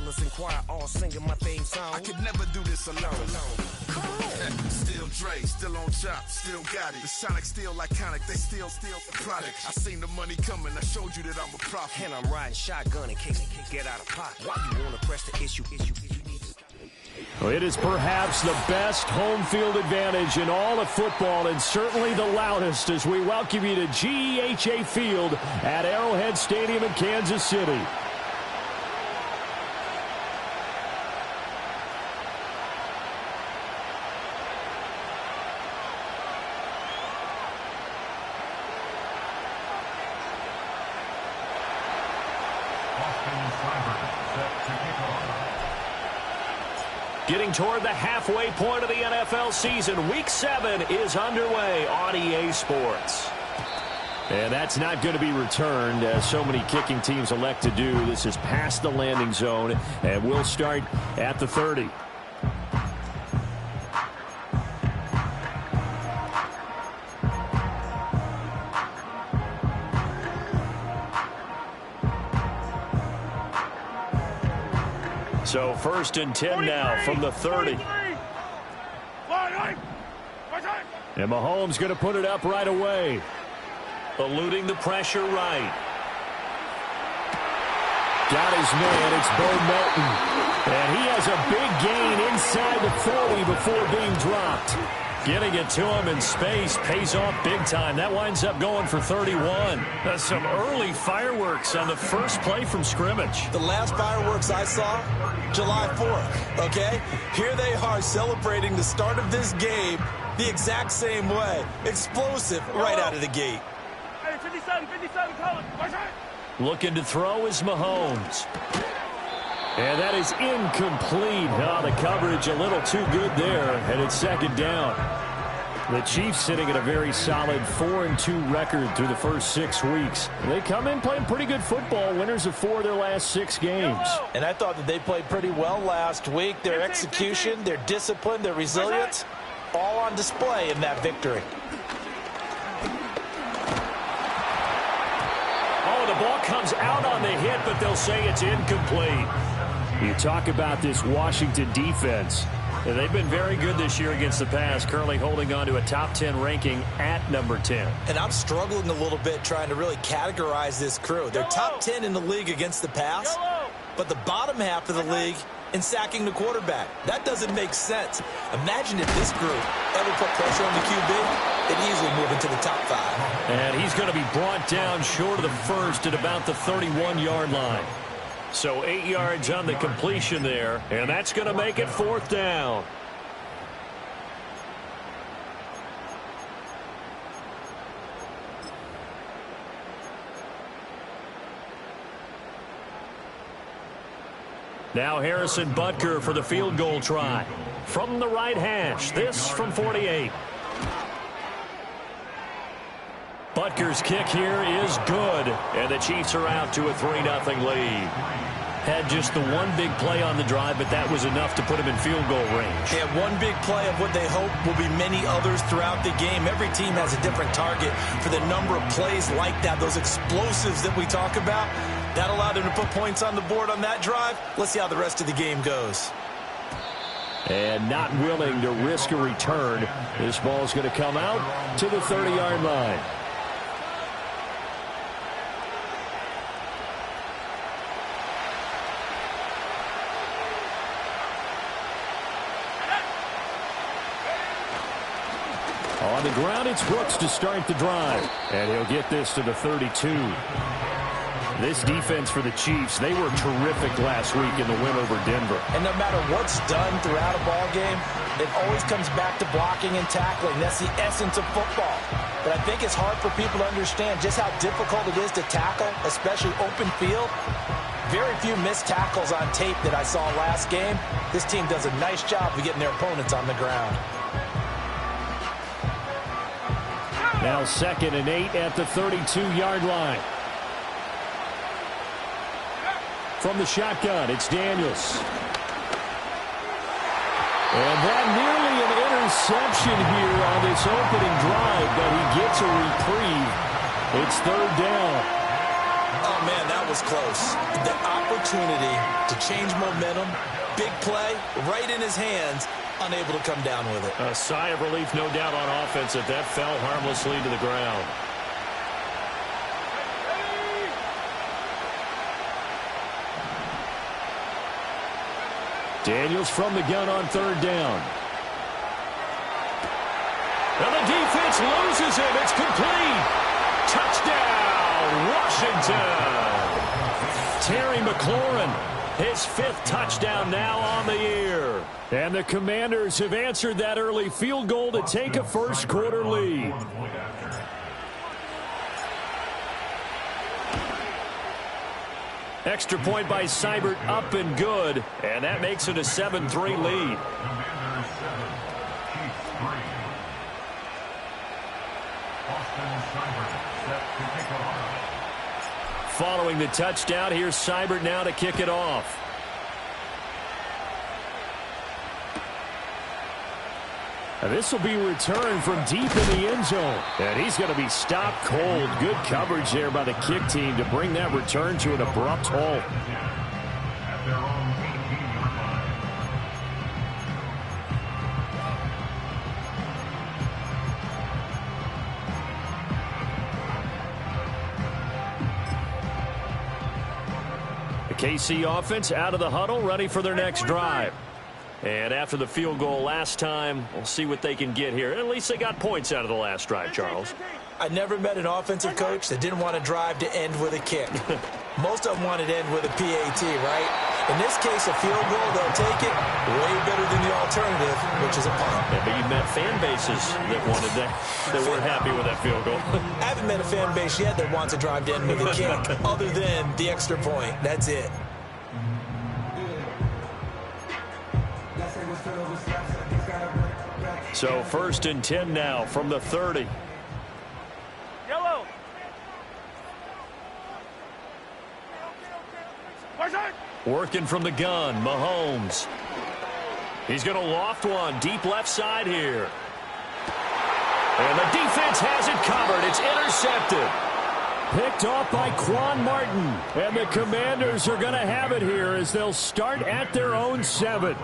fellas in choir all singing my theme song. I could never do this alone. Still Dre, still on top, still got it. The Sonic still iconic, they still the product. I seen the money coming, I showed you that I'm a prophet. And I'm riding shotgun in case I can't get out of pocket. Why you wanna press the issue? Well, it is perhaps the best home field advantage in all of football, and certainly the loudest, as we welcome you to GEHA Field at Arrowhead Stadium in Kansas City. Getting toward the halfway point of the NFL season. Week 7 is underway on EA Sports. And that's not going to be returned, as so many kicking teams elect to do. This is past the landing zone, and we'll start at the 30. So 1st and 10 now from the 30. And Mahomes going to put it up right away. Eluding the pressure right. Got his man. It's Bo Melton. And he has a big gain inside the 40 before being dropped. Getting it to him in space pays off big time. That winds up going for 31. That's some early fireworks on the first play from scrimmage. The last fireworks I saw, July 4th, okay? Here they are celebrating the start of this game the exact same way. Explosive right out of the gate. Hey, 57, Colin. Looking to throw is Mahomes. And that is incomplete. Oh, the coverage a little too good there, and it's 2nd down. The Chiefs sitting at a very solid 4-2 record through the first 6 weeks. They come in playing pretty good football, winners of 4 of their last 6 games. And I thought that they played pretty well last week. Their execution, their discipline, their resilience, all on display in that victory. Oh, the ball comes out on the hit, but they'll say it's incomplete. You talk about this Washington defense. They've been very good this year against the pass, currently holding on to a top 10 ranking at number 10. And I'm struggling a little bit trying to really categorize this crew. They're top 10 in the league against the pass, but the bottom half of the league in sacking the quarterback. That doesn't make sense. Imagine if this group ever put pressure on the QB, they'd easily move into the top 5. And he's going to be brought down short of the first at about the 31-yard line. So 8 yards on the completion there, and that's going to make it 4th down. Now Harrison Butker for the field goal try. From the right hash, this from 48. Butker's kick here is good, and the Chiefs are out to a 3-0 lead. Had just the one big play on the drive, but that was enough to put him in field goal range. Yeah, one big play of what they hope will be many others throughout the game. Every team has a different target for the number of plays like that, those explosives that we talk about. That allowed them to put points on the board on that drive. Let's see how the rest of the game goes. And not willing to risk a return. This ball's going to come out to the 30-yard line. On the ground, it's Brooks to start the drive. And he'll get this to the 32. This defense for the Chiefs, they were terrific last week in the win over Denver. And no matter what's done throughout a ball game, it always comes back to blocking and tackling. That's the essence of football. But I think it's hard for people to understand just how difficult it is to tackle, especially open field. Very few missed tackles on tape that I saw last game. This team does a nice job of getting their opponents on the ground. Now 2nd and 8 at the 32-yard line. From the shotgun, it's Daniels. And that nearly an interception here on this opening drive, but he gets a reprieve. It's 3rd down. Oh, man, that was close. The opportunity to change momentum, big play, right in his hands, unable to come down with it. A sigh of relief, no doubt, on offense if that fell harmlessly to the ground. Daniels from the gun on third down. And the defense loses him. It's complete. Touchdown, Washington. Terry McLaurin, his 5th touchdown now on the year. And the Commanders have answered that early field goal to take a first-quarter lead. Extra point by Seibert, up and good. And that makes it a 7-3 lead. Following the touchdown, here's Seibert now to kick it off. And this will be returned from deep in the end zone. And he's going to be stopped cold. Good coverage there by the kick team to bring that return to an abrupt halt. The KC offense out of the huddle, ready for their next drive. And after the field goal last time, we'll see what they can get here. At least they got points out of the last drive, Charles. I never met an offensive coach that didn't want to drive to end with a kick. Most of them wanted to end with a PAT, right? In this case, a field goal, they'll take it way better than the alternative, which is a punt. Yeah, but you met fan bases that wanted that weren't happy with that field goal. I haven't met a fan base yet that wants to drive to end with a kick, other than the extra point. That's it. So 1st and 10 now from the 30. Yellow. Working from the gun, Mahomes. He's going to loft one, deep left side here. And the defense has it covered. It's intercepted. Picked off by Quan Martin. And the Commanders are going to have it here as they'll start at their own 7.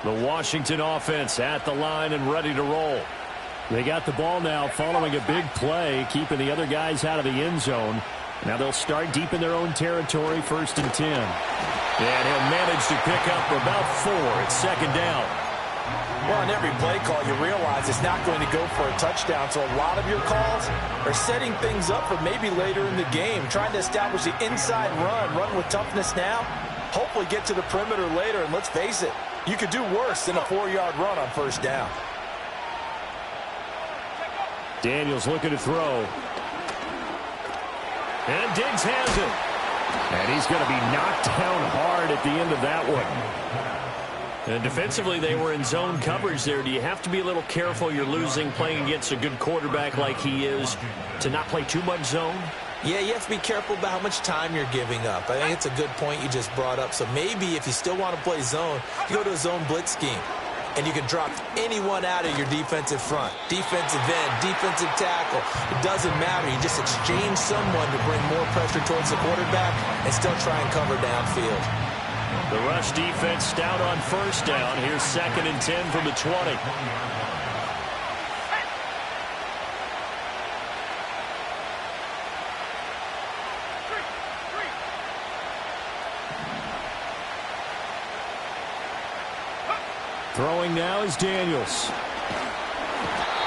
The Washington offense at the line and ready to roll. They got the ball now following a big play, keeping the other guys out of the end zone. Now they'll start deep in their own territory, 1st and 10. And he'll manage to pick up about 4. It's 2nd down. Well, on every play call, you realize it's not going to go for a touchdown. So a lot of your calls are setting things up for maybe later in the game, trying to establish the inside run with toughness now, hopefully get to the perimeter later. And let's face it, you could do worse than a 4-yard run on 1st down. Daniels looking to throw. And Diggs has it. And he's going to be knocked down hard at the end of that one. And defensively, they were in zone coverage there. Do you have to be a little careful? You're losing, playing against a good quarterback like he is, to not play too much zone? Yeah, you have to be careful about how much time you're giving up. I think it's a good point you just brought up. So maybe if you still want to play zone, you go to a zone blitz scheme. And you can drop anyone out of your defensive front. Defensive end, defensive tackle. It doesn't matter. You just exchange someone to bring more pressure towards the quarterback and still try and cover downfield. The rush defense stout on 1st down. Here's 2nd and 10 from the 20. Throwing now is Daniels.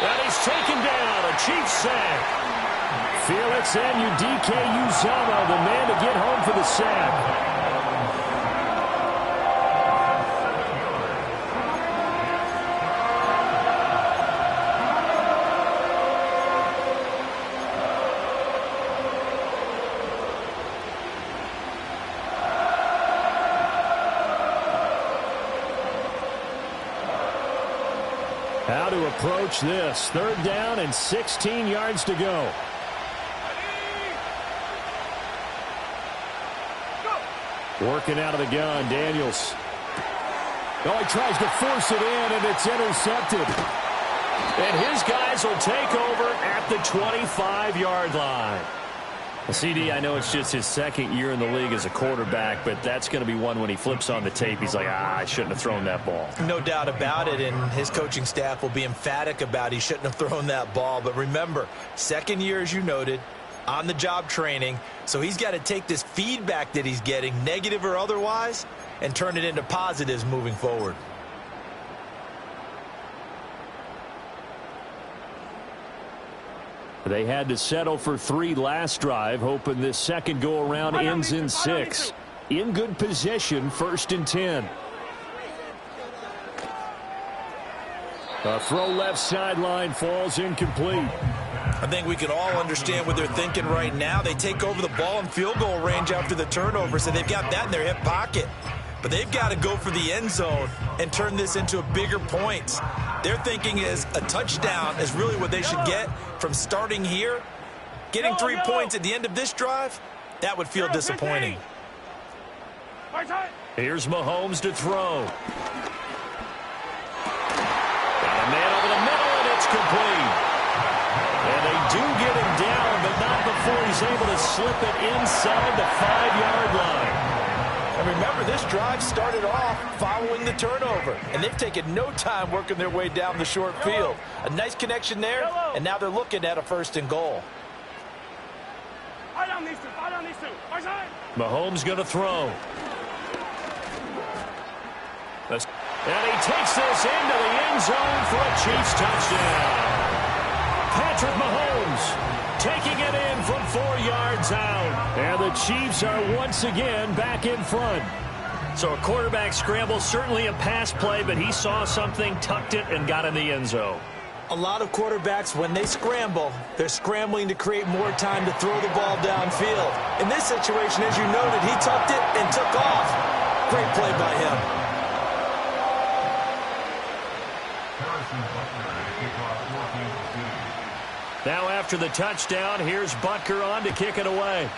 And he's taken down. A Chiefs sack. Felix Anudike-Uzomah, the man to get home for the sack. How to approach this. 3rd down and 16 yards to go. Working out of the gun, Daniels. Oh, he tries to force it in, and it's intercepted. And his guys will take over at the 25-yard line. CD, I know it's just his 2nd year in the league as a quarterback, but that's going to be one when he flips on the tape. He's like, I shouldn't have thrown that ball. No doubt about it, and his coaching staff will be emphatic about he shouldn't have thrown that ball. But remember, 2nd year, as you noted, on-the-job training, so he's got to take this feedback that he's getting, negative or otherwise, and turn it into positives moving forward. They had to settle for 3 last drive, hoping this second go-around ends in 6. In good position, 1st and 10. A throw left sideline falls incomplete. I think we can all understand what they're thinking right now. They take over the ball in field goal range after the turnover, so they've got that in their hip pocket. But they've got to go for the end zone and turn this into a bigger points. Their thinking is a touchdown is really what they should get from starting here. Getting 3 points at the end of this drive, that would feel disappointing. Here's Mahomes to throw. Got a man over the middle, and it's complete. And they do get him down, but not before he's able to slip it inside the 5-yard line. And remember, this drive started off following the turnover, and they've taken no time working their way down the short field. A nice connection there, and now they're looking at a 1st and goal. Mahomes going to throw. And he takes this into the end zone for a Chiefs touchdown. Patrick Mahomes taking it in from 4 yards out. And the Chiefs are once again back in front. So a quarterback scramble, certainly a pass play, but he saw something, tucked it, and got in the end zone. A lot of quarterbacks, when they scramble, they're scrambling to create more time to throw the ball downfield. In this situation, as you noted, he tucked it and took off. Great play by him. Now after the touchdown, here's Butker on to kick it away.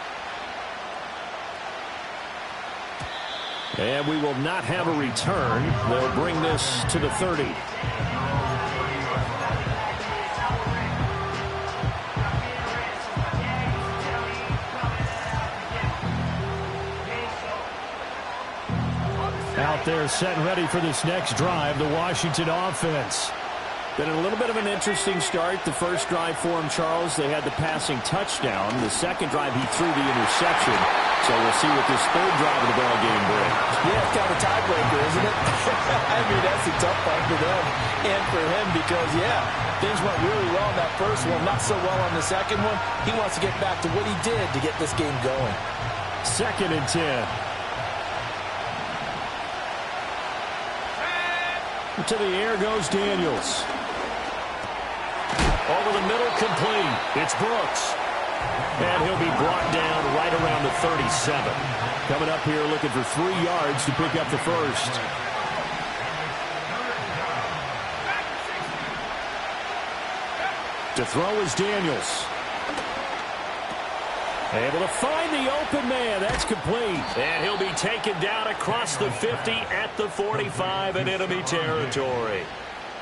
And we will not have a return. They'll bring this to the 30. Out there set and ready for this next drive, the Washington offense. Been a little bit of an interesting start. The first drive for him, Charles, they had the passing touchdown. The second drive, he threw the interception. So we'll see what this 3rd drive of the ball game brings. Yeah, it's kind of a tiebreaker, isn't it? I mean, that's a tough one for them and for him because, yeah, things went really well in that first one, not so well on the second one. He wants to get back to what he did to get this game going. 2nd and 10. To the air goes Daniels. Over the middle, complete. It's Brooks. And he'll be brought down right around the 37. Coming up here looking for 3 yards to pick up the first. To throw is Daniels. Able to find the open man. That's complete. And he'll be taken down across the 50 at the 45 in enemy territory.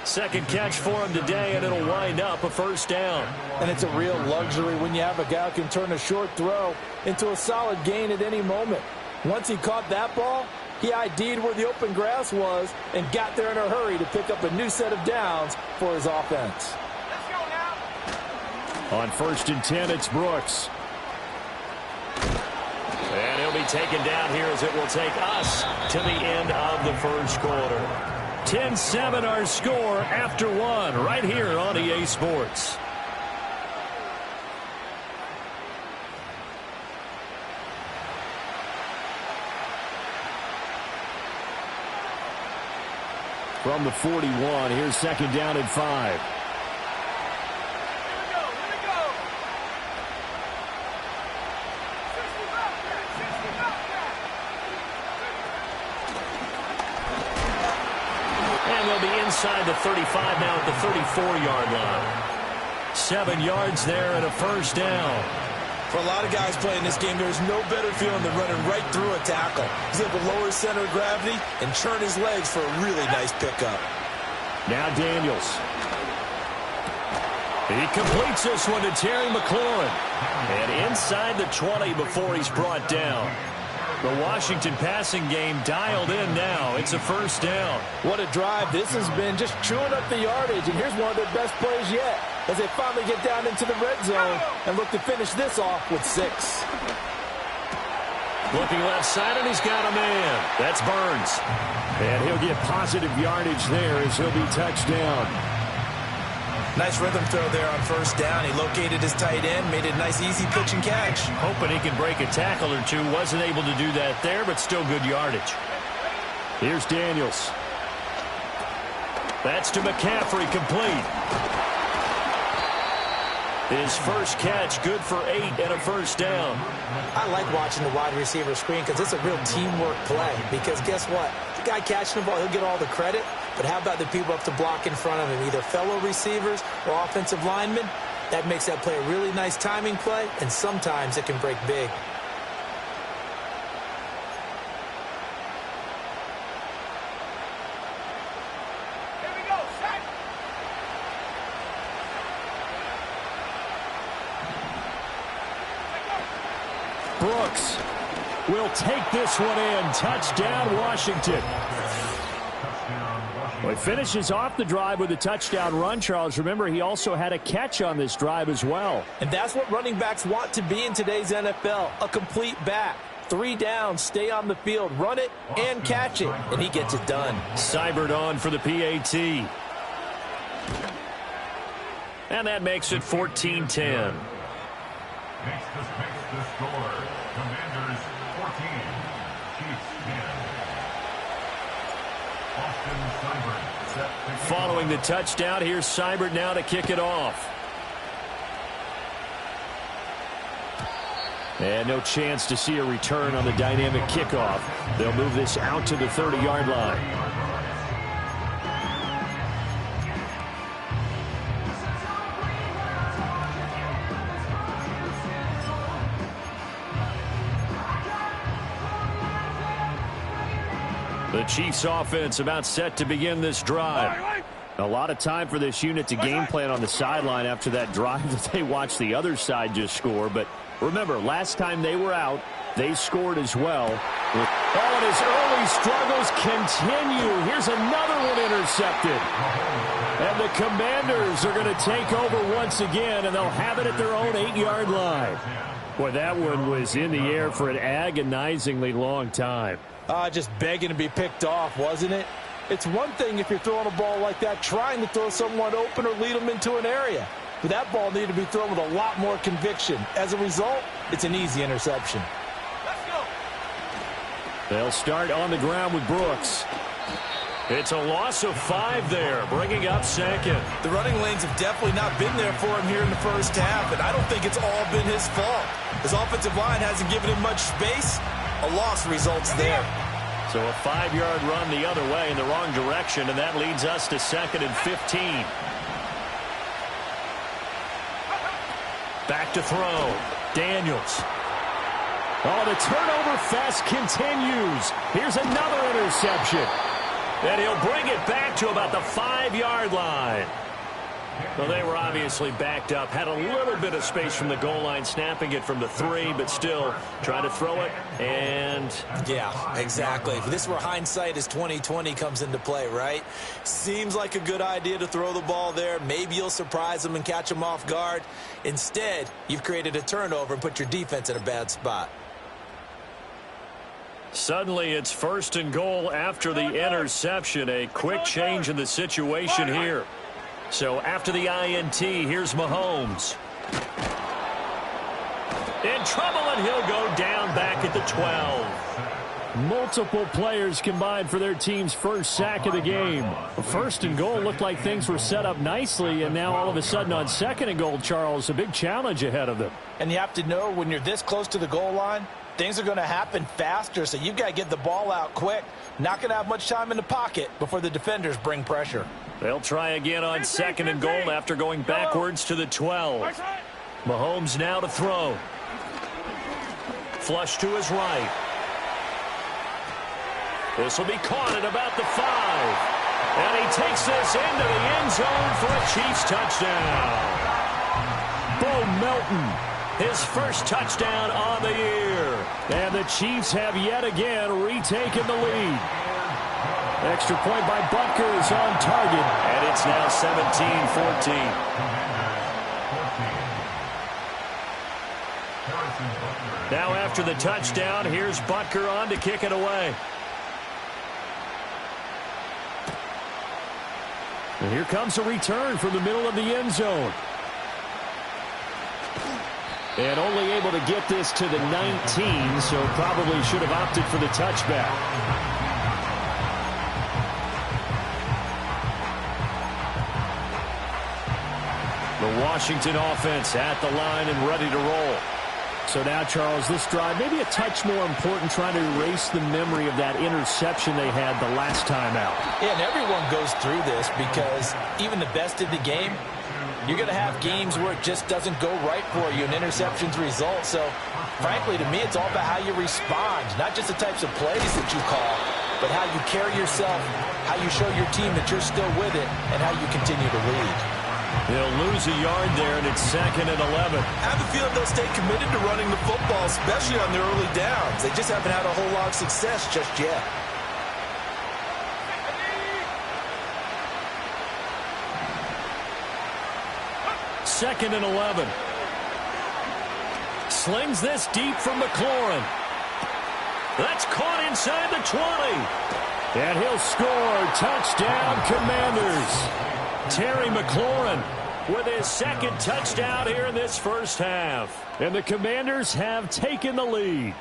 Second catch for him today, and it'll wind up a 1st down. And it's a real luxury when you have a guy who can turn a short throw into a solid gain at any moment. Once he caught that ball, he ID'd where the open grass was and got there in a hurry to pick up a new set of downs for his offense. Let's go now. On 1st and 10, it's Brooks. And he'll be taken down here as it will take us to the end of the first quarter. 10-7 our score after 1 right here on EA Sports. From the 41, here's 2nd down and 5. inside the 35 now at the 34-yard line. 7 yards there and a first down. For a lot of guys playing this game, there's no better feeling than running right through a tackle. He's able to lower his center of gravity and churn his legs for a really nice pickup. Now Daniels. He completes this one to Terry McLaurin. And inside the 20 before he's brought down. The Washington passing game dialed in now. It's a first down. What a drive this has been, just chewing up the yardage. And here's one of their best plays yet as they finally get down into the red zone and look to finish this off with 6. Looking left side, and he's got a man. That's Burns. And he'll get positive yardage there as he'll be touched down. Nice rhythm throw there on first down. He located his tight end, made it a nice, easy pitch and catch. Hoping he can break a tackle or two. Wasn't able to do that there, but still good yardage. Here's Daniels. That's to McCaffrey, complete. His first catch, good for 8 and a first down. I like watching the wide receiver screen because it's a real teamwork play. Because guess what? The guy catching the ball, he'll get all the credit. But how about the people up to block in front of him, either fellow receivers or offensive linemen? That makes that play a really nice timing play, and sometimes it can break big. Here we go, set. Brooks will take this one in. Touchdown, Washington. Well, he finishes off the drive with a touchdown run, Charles. Remember, he also had a catch on this drive as well. And that's what running backs want to be in today's NFL, a complete back. 3 downs, stay on the field, run it, and catch it. And he gets it done. Seibert on for the PAT. And that makes it 14-10. Makes the score. Commanders 14, Chiefs 10. Following the touchdown, here's Seibert now to kick it off. And no chance to see a return on the dynamic kickoff. They'll move this out to the 30-yard line. The Chiefs offense about set to begin this drive. A lot of time for this unit to game plan on the sideline after that drive that they watched the other side just score. But remember, last time they were out, they scored as well. Oh, and his early struggles continue. Here's another one intercepted. And the Commanders are going to take over once again, and they'll have it at their own 8-yard line. Boy, that one was in the air for an agonizingly long time. Just begging to be picked off, wasn't it? It's one thing if you're throwing a ball like that, trying to throw someone open or lead them into an area. But that ball needed to be thrown with a lot more conviction. As a result, it's an easy interception. Let's go. They'll start on the ground with Brooks. It's a loss of 5 there, bringing up second. The running lanes have definitely not been there for him here in the first half, and I don't think it's all been his fault. His offensive line hasn't given him much space. A loss results there. So a 5-yard run the other way in the wrong direction, and that leads us to 2nd and 15. Back to throw. Daniels. Oh, the turnover fest continues. Here's another interception. And he'll bring it back to about the 5-yard line. Well, they were obviously backed up. Had a little bit of space from the goal line, snapping it from the 3, but still trying to throw it. And yeah, exactly. This is where hindsight is 20/20 comes into play, right? Seems like a good idea to throw the ball there. Maybe you'll surprise them and catch them off guard. Instead, you've created a turnover and put your defense in a bad spot. Suddenly it's 1st and goal after the interception. A quick change in the situation here. So after the INT, here's Mahomes. In trouble, and he'll go down back at the 12. Multiple players combined for their team's first sack of the game. 1st and goal looked like things were set up nicely, and now all of a sudden on 2nd and goal, Charles, a big challenge ahead of them. And you have to know when you're this close to the goal line, things are going to happen faster, so you've got to get the ball out quick. Not going to have much time in the pocket before the defenders bring pressure. They'll try again on 2nd and goal after going backwards to the 12. Mahomes now to throw. Flush to his right. This will be caught at about the 5. And he takes this into the end zone for a Chiefs touchdown. Bo Melton, his first touchdown on the year. And the Chiefs have yet again retaken the lead. Extra point by Butker is on target. And it's now 17-14. Now after the touchdown, here's Butker on to kick it away. And here comes a return from the middle of the end zone. And only able to get this to the 19, so probably should have opted for the touchback. The Washington offense at the line and ready to roll. So now, Charles, this drive maybe a touch more important, trying to erase the memory of that interception they had the last time out. Yeah, and everyone goes through this because even the best in the game, you're going to have games where it just doesn't go right for you and interceptions result. So, frankly, to me, it's all about how you respond, not just the types of plays that you call, but how you carry yourself, how you show your team that you're still with it, and how you continue to lead. They'll lose a yard there, and it's 2nd and 11. I have a feeling they'll stay committed to running the football, especially on their early downs. They just haven't had a whole lot of success just yet. Second and 11. Slings this deep from McLaurin. That's caught inside the 20. And he'll score. Touchdown, Commanders. Terry McLaurin with his 2nd touchdown here in this first half. And the Commanders have taken the lead.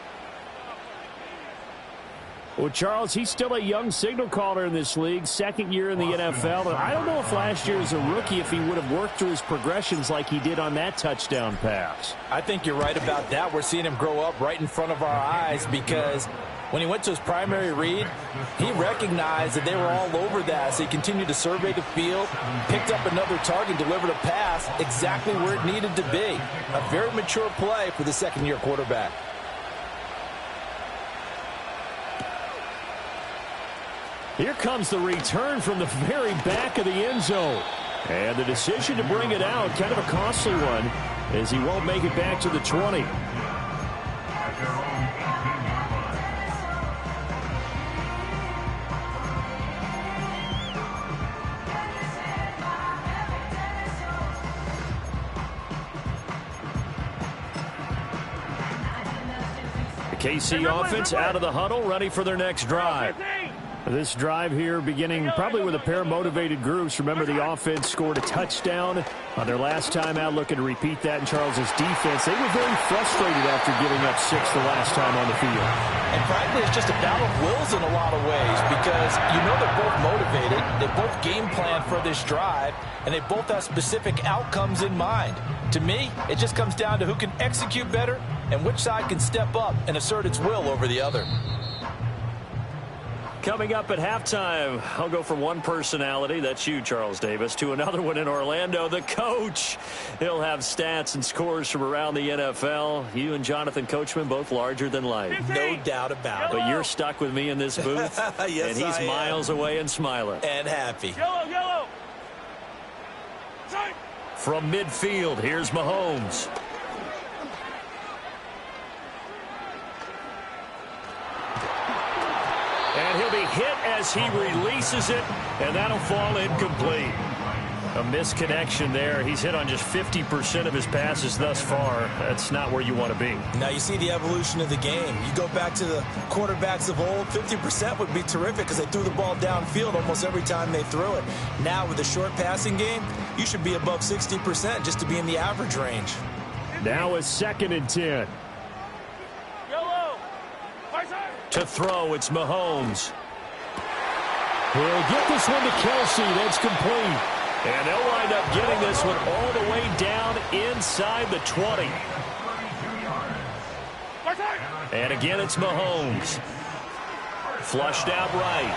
Well, Charles, he's still a young signal caller in this league, 2nd year in the NFL. And I don't know if last year as a rookie if he would have worked through his progressions like he did on that touchdown pass. I think you're right about that. We're seeing him grow up right in front of our eyes because when he went to his primary read, he recognized that they were all over that. So he continued to survey the field, picked up another target, delivered a pass exactly where it needed to be. A very mature play for the 2nd-year quarterback. Here comes the return from the very back of the end zone. And the decision to bring it out, kind of a costly one, as he won't make it back to the 20. The KC offense out of the huddle, ready for their next drive. This drive here beginning probably with a pair of motivated groups. Remember, the offense scored a touchdown on their last time out, looking to repeat that in Charles's defense. They were very frustrated after giving up 6 the last time on the field. And frankly, it's just a battle of wills in a lot of ways because you know they're both motivated, they both game plan for this drive, and they both have specific outcomes in mind. To me, it just comes down to who can execute better and which side can step up and assert its will over the other. Coming up at halftime, I'll go from one personality, that's you, Charles Davis, to another one in Orlando, the coach. He'll have stats and scores from around the NFL. You and Jonathan Coachman, both larger than life. No doubt about it. But you're stuck with me in this booth, yes, and he's miles away and smiling. And happy. Yellow. From midfield, here's Mahomes. And he'll be hit as he releases it, and that'll fall incomplete. A misconnection there. He's hit on just 50% of his passes thus far. That's not where you want to be. Now you see the evolution of the game. You go back to the quarterbacks of old, 50% would be terrific because they threw the ball downfield almost every time they threw it. Now with the short passing game, you should be above 60% just to be in the average range. Now it's 2nd and 10. To throw, it's Mahomes. He'll get this one to Kelsey. That's complete. And they'll wind up getting this one all the way down inside the 20. And again, it's Mahomes. Flushed out right.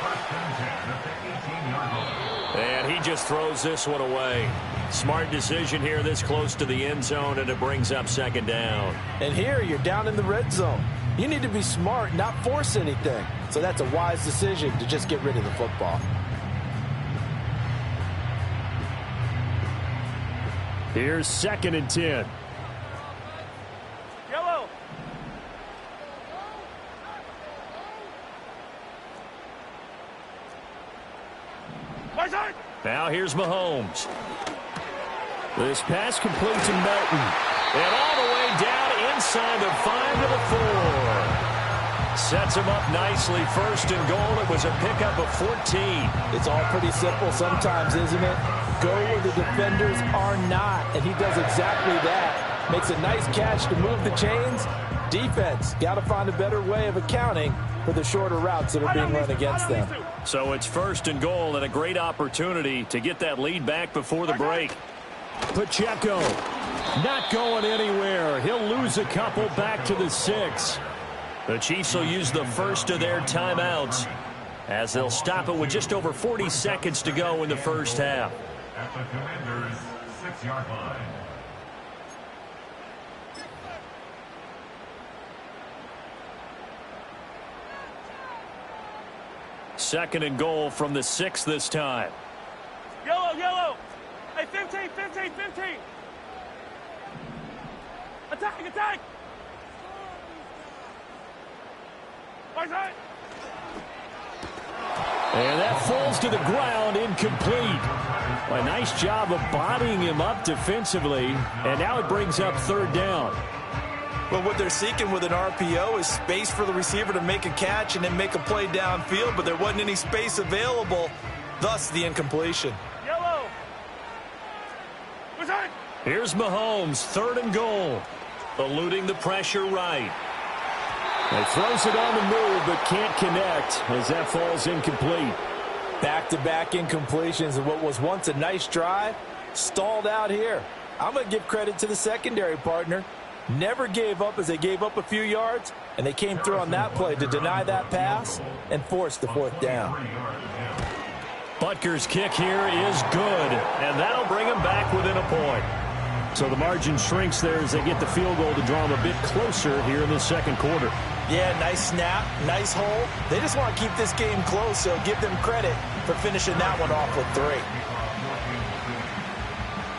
First and 10 at the 18-yard line. And he just throws this one away. Smart decision here this close to the end zone, and it brings up second down. And here you're down in the red zone. You need to be smart, not force anything. So that's a wise decision to just get rid of the football. Here's second and 10. Yellow. My side. Now here's Mahomes. This pass complete to Melton. And all the way down inside the 5 to the 4. Sets him up nicely. First and goal. It was a pickup of 14. It's all pretty simple sometimes, isn't it? Go where the defenders are not, and he does exactly that. Makes a nice catch to move the chains. Defense, got to find a better way of accounting for the shorter routes that are being run against them. So it's first and goal, and a great opportunity to get that lead back before the break. Pacheco not going anywhere. He'll lose a couple back to the 6. The Chiefs will use the first of their timeouts as they'll stop it with just over 40 seconds to go in the first half. At the Commanders' 6-yard line. Second and goal from the 6 this time. Yellow, yellow. Hey, 15, 15, 15. Attack, attack. My side. And that falls to the ground, incomplete. A nice job of bodying him up defensively, and now it brings up third down. Well, what they're seeking with an RPO is space for the receiver to make a catch and then make a play downfield, but there wasn't any space available, thus the incompletion. Yellow. My side. Here's Mahomes, third and goal. Eluding the pressure right. He throws it on the move, but can't connect as that falls incomplete. Back-to-back incompletions of what was once a nice drive, stalled out here. I'm going to give credit to the secondary partner. Never gave up as they gave up a few yards, and they came through on that play to deny that pass and force the fourth down. Butker's kick here is good, and that'll bring him back within a point. So the margin shrinks there as they get the field goal to draw them a bit closer here in the second quarter. Yeah, nice snap, nice hole. They just want to keep this game close, so give them credit for finishing that one off with 3.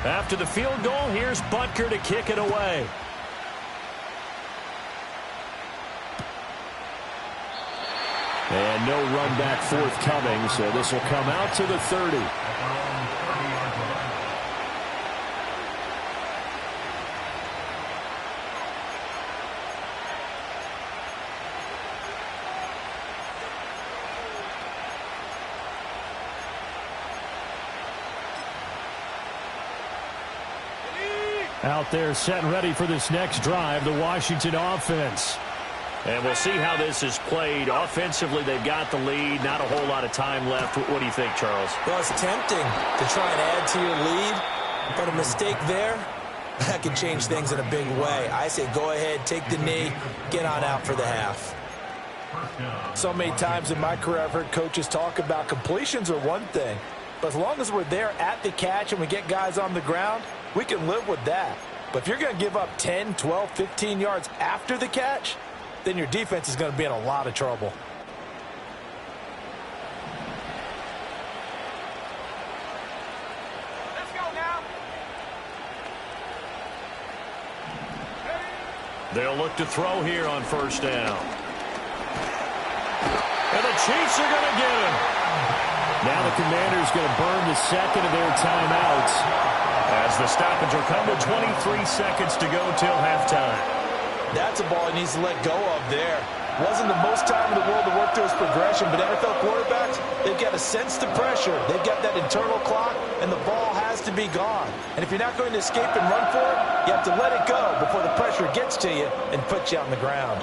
After the field goal, here's Butker to kick it away. And no run back forthcoming, so this will come out to the 30. Out there set and ready for this next drive, the Washington offense. And we'll see how this is played. Offensively, they've got the lead. Not a whole lot of time left. What do you think, Charles? Well, it's tempting to try and add to your lead, but a mistake there, that can change things in a big way. I say go ahead, take the knee, get on out for the half. So many times in my career I've heard coaches talk about completions are one thing, but as long as we're there at the catch and we get guys on the ground, we can live with that. But if you're going to give up 10, 12, 15 yards after the catch, then your defense is going to be in a lot of trouble. Let's go now. They'll look to throw here on first down. And the Chiefs are going to get him. Now the Commanders going to burn the second of their timeouts as the stoppage will come with 23 seconds to go till halftime. That's a ball he needs to let go of there. Wasn't the most time in the world to work through his progression, but NFL quarterbacks, they've got to sense the pressure. They've got that internal clock, and the ball has to be gone. And if you're not going to escape and run for it, you have to let it go before the pressure gets to you and puts you on the ground.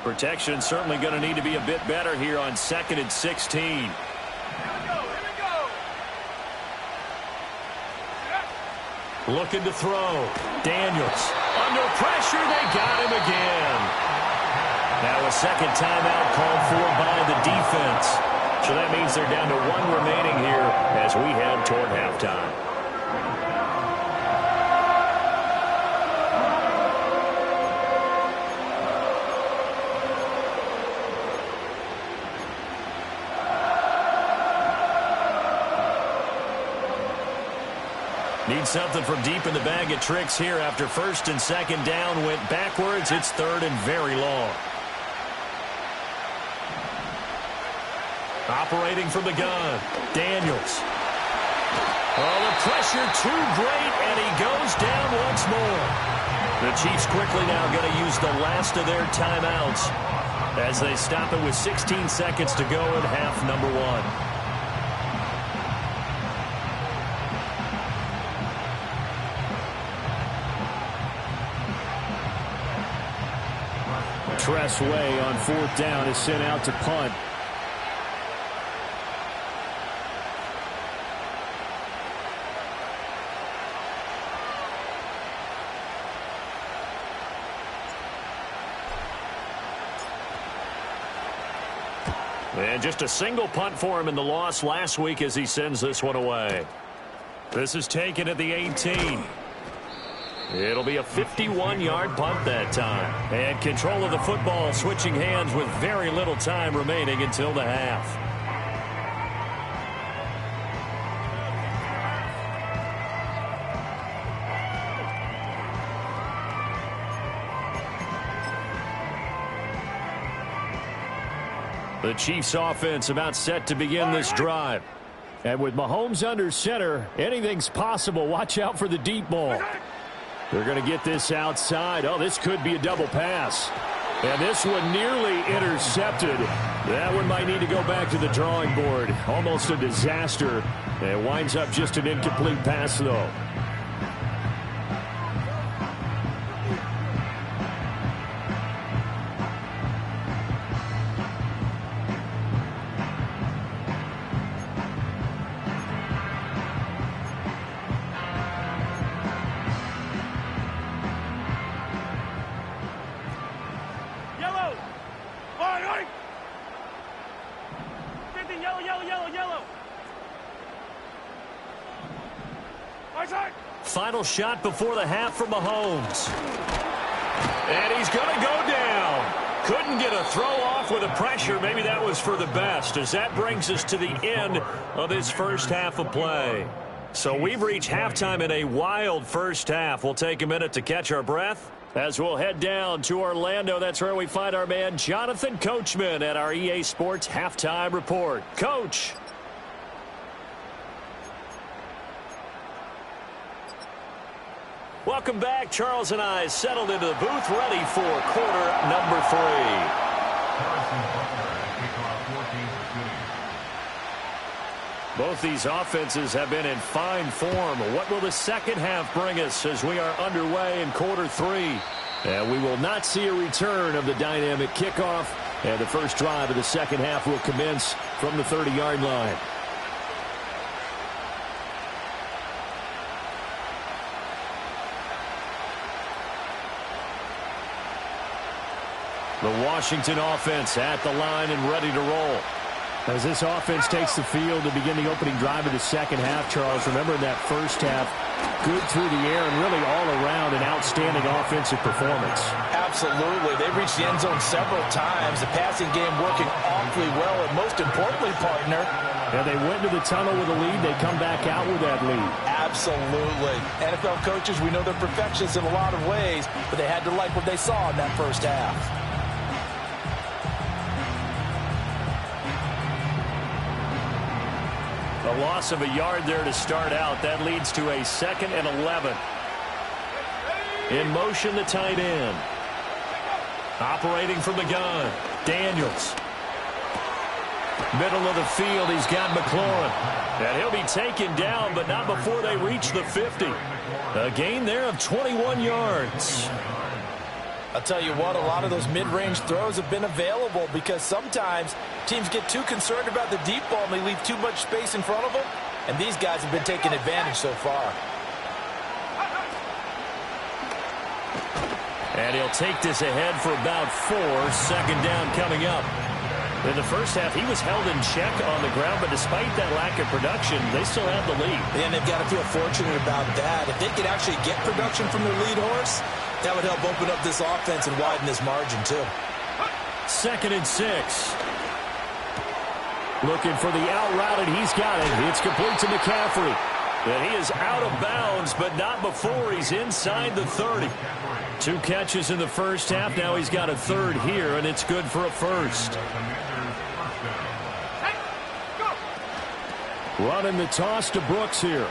Protection certainly going to need to be a bit better here on 2nd and 16. Looking to throw. Daniels. Under pressure, they got him again. Now a second timeout called for by the defense. So that means they're down to 1 remaining here as we head toward halftime. Need something from deep in the bag of tricks here after first and second down went backwards. It's third and very long. Operating from the gun, Daniels. Oh, the pressure too great, and he goes down once more. The Chiefs quickly now going to use the last of their timeouts as they stop it with 16 seconds to go in half number 1. Tress Way on 4th down is sent out to punt. And just a single punt for him in the loss last week as he sends this one away. This is taken at the 18. It'll be a 51-yard punt that time. And control of the football switching hands with very little time remaining until the half. The Chiefs offense about set to begin this drive. And with Mahomes under center, anything's possible. Watch out for the deep ball. They're going to get this outside. Oh, this could be a double pass. And this one nearly intercepted. That one might need to go back to the drawing board. Almost a disaster. It winds up just an incomplete pass, though. Final shot before the half for Mahomes. And he's going to go down. Couldn't get a throw off with the pressure. Maybe that was for the best, as that brings us to the end of this first half of play. So we've reached halftime in a wild first half. We'll take a minute to catch our breath as we'll head down to Orlando. That's where we find our man Jonathan Coachman at our EA Sports Halftime Report. Coach. Welcome back. Charles and I settled into the booth, ready for quarter number 3. Both these offenses have been in fine form. What will the second half bring us as we are underway in quarter 3? And we will not see a return of the dynamic kickoff. And the first drive of the second half will commence from the 30-yard line. The Washington offense at the line and ready to roll. As this offense takes the field to begin the opening drive of the second half, Charles, remember in that first half, good through the air and really all around an outstanding offensive performance. Absolutely. They reached the end zone several times. The passing game working awfully well, and most importantly, partner, and they went to the tunnel with a lead. They come back out with that lead. Absolutely. NFL coaches, we know they're perfectionists in a lot of ways, but they had to like what they saw in that first half. A loss of a yard there to start out. That leads to a 2nd and 11. In motion, the tight end. Operating from the gun, Daniels. Middle of the field, he's got McLaurin. And he'll be taken down, but not before they reach the 50. A gain there of 21 yards. I'll tell you what, a lot of those mid-range throws have been available because sometimes teams get too concerned about the deep ball and they leave too much space in front of them. And these guys have been taking advantage so far. And he'll take this ahead for about 4. Second down coming up. In the first half, he was held in check on the ground, but despite that lack of production, they still have the lead. And they've got to feel fortunate about that. If they could actually get production from their lead horse, that would help open up this offense and widen this margin, too. 2nd and 6. Looking for the out route, and he's got it. It's complete to McCaffrey. And he is out of bounds, but not before he's inside the 30. 2 catches in the first half. Now he's got a 3rd here, and it's good for a 1st. Running the toss to Brooks here.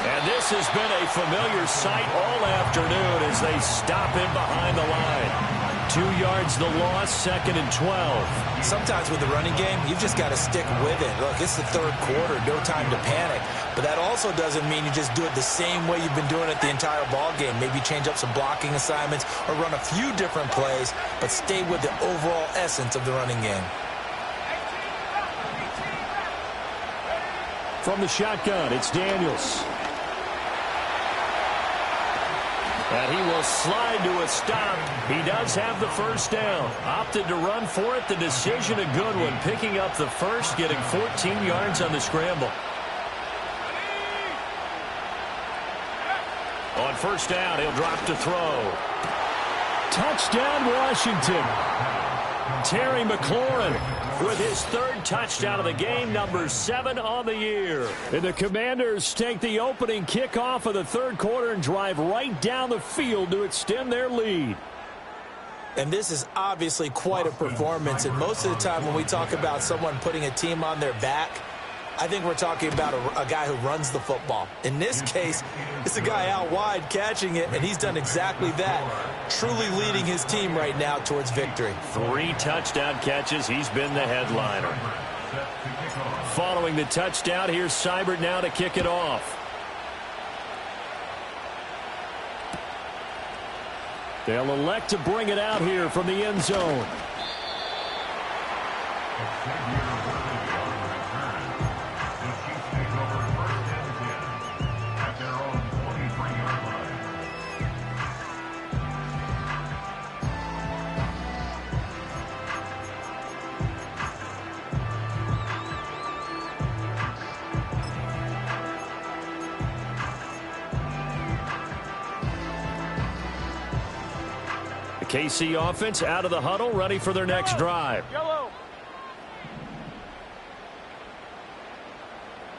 And this has been a familiar sight all afternoon as they stop him behind the line. 2 yards the loss, 2nd and 12. Sometimes with the running game, you've just got to stick with it. Look, it's the 3rd quarter, no time to panic. But that also doesn't mean you just do it the same way you've been doing it the entire ball game. Maybe change up some blocking assignments or run a few different plays, but stay with the overall essence of the running game. From the shotgun, it's Daniels. And he will slide to a stop. He does have the 1st down. Opted to run for it. The decision a good one. Picking up the 1st, getting 14 yards on the scramble. On 1st down, he'll drop to throw. Touchdown, Washington. Terry McLaurin with his 3rd touchdown of the game, number 7 on the year. And the Commanders take the opening kickoff of the 3rd quarter and drive right down the field to extend their lead. And this is obviously quite a performance. And most of the time when we talk about someone putting a team on their back, I think we're talking about a guy who runs the football. In this case, it's a guy out wide catching it, and he's done exactly that, truly leading his team right now towards victory. 3 touchdown catches. He's been the headliner. Following the touchdown, here's Seibert now to kick it off. They'll elect to bring it out here from the end zone. KC offense out of the huddle, ready for their next drive.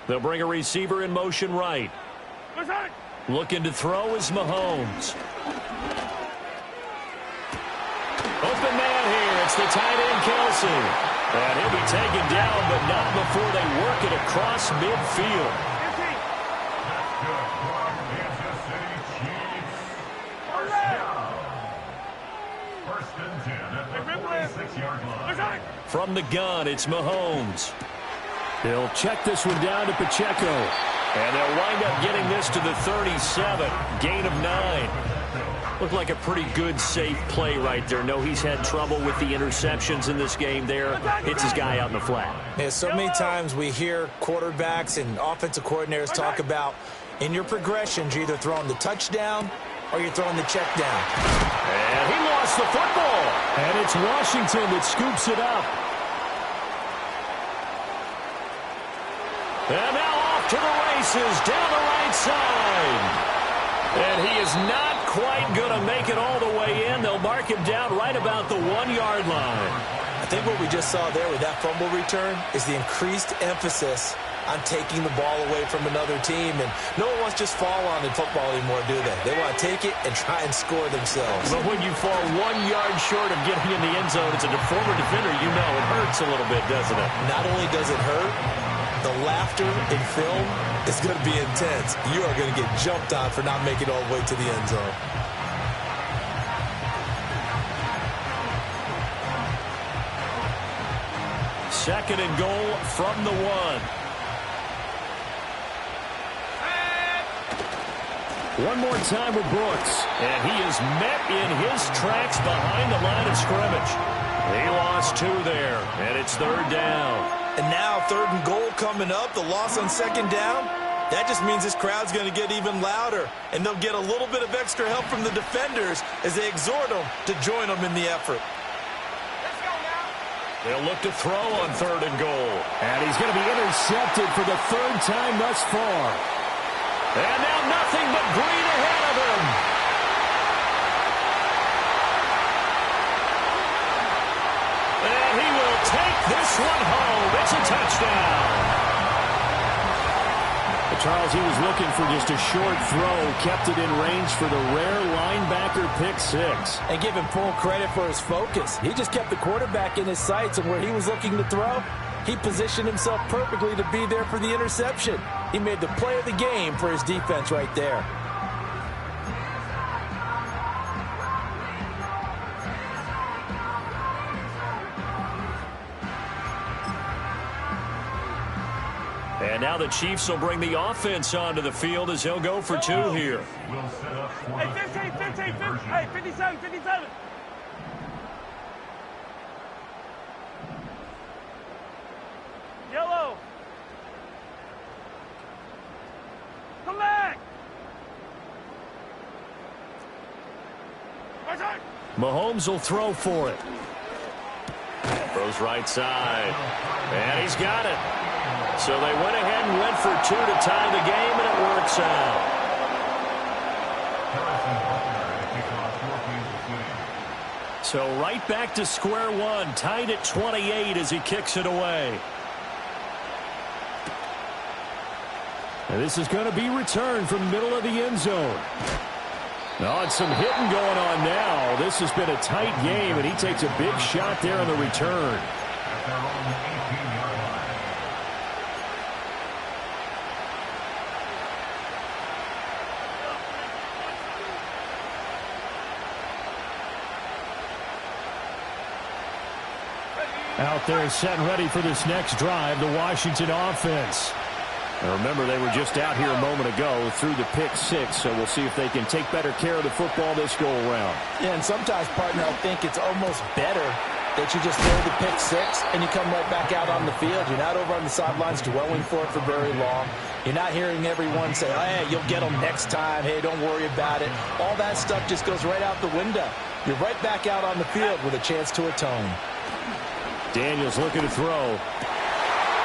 They'll bring a receiver in motion right. Looking to throw is Mahomes. Open man here. It's the tight end, Kelsey. And he'll be taken down, but not before they work it across midfield. From the gun, it's Mahomes. They'll check this one down to Pacheco. And they'll wind up getting this to the 37. Gain of 9. Looked like a pretty good, safe play right there. No, he's had trouble with the interceptions in this game there. Hits his guy out in the flat. Yeah, so many times we hear quarterbacks and offensive coordinators talk about in your progressions, you're either throwing the touchdown or you're throwing the check down. And he lost the football. And it's Washington that scoops it up. And now off to the races down the right side. And he is not quite going to make it all the way in. They'll mark him down right about the 1-yard line. I think what we just saw there with that fumble return is the increased emphasis on taking the ball away from another team. And no one wants to just fall on in football anymore, do they? They want to take it and try and score themselves. But when you fall 1 yard short of getting in the end zone as a former defender, you know it hurts a little bit, doesn't it? Not only does it hurt, the laughter in film is going to be intense. You are going to get jumped on for not making it all the way to the end zone. Second and goal from the 1. One more time with Brooks. And he is met in his tracks behind the line of scrimmage. He lost 2 there, and it's 3rd down. And now 3rd and goal coming up. The loss on 2nd down. That just means this crowd's going to get even louder, and they'll get a little bit of extra help from the defenders as they exhort them to join them in the effort. They'll look to throw on 3rd and goal. And he's going to be intercepted for the 3rd time thus far. And now nothing but green ahead of him. And he will take this one home. It's a touchdown. Charles, he was looking for just a short throw, kept it in range for the rare linebacker pick 6. And give him full credit for his focus. He just kept the quarterback in his sights, and where he was looking to throw, he positioned himself perfectly to be there for the interception. He made the play of the game for his defense right there. And now the Chiefs will bring the offense onto the field as he'll go for 2 here. Will set up for Hey, the 15, 15, 15. Hey, 57, 57. Yellow. Come back. Mahomes will throw for it. Throws right side. And he's got it. So they went ahead and went for 2 to tie the game, and it works out. So right back to square one, tied at 28 as he kicks it away. And this is going to be returned from the middle of the end zone. Oh, and some hitting going on now. This has been a tight game, and he takes a big shot there on the return. At their own 18-yard line. Out there set and ready for this next drive, the Washington offense. Now remember, they were just out here a moment ago through the pick 6, so we'll see if they can take better care of the football this go-around. Yeah, and sometimes, partner, I think it's almost better that you just throw the pick 6 and you come right back out on the field. You're not over on the sidelines dwelling for it for very long. You're not hearing everyone say, hey, you'll get them next time. Hey, don't worry about it. All that stuff just goes right out the window. You're right back out on the field with a chance to atone. Daniels looking to throw.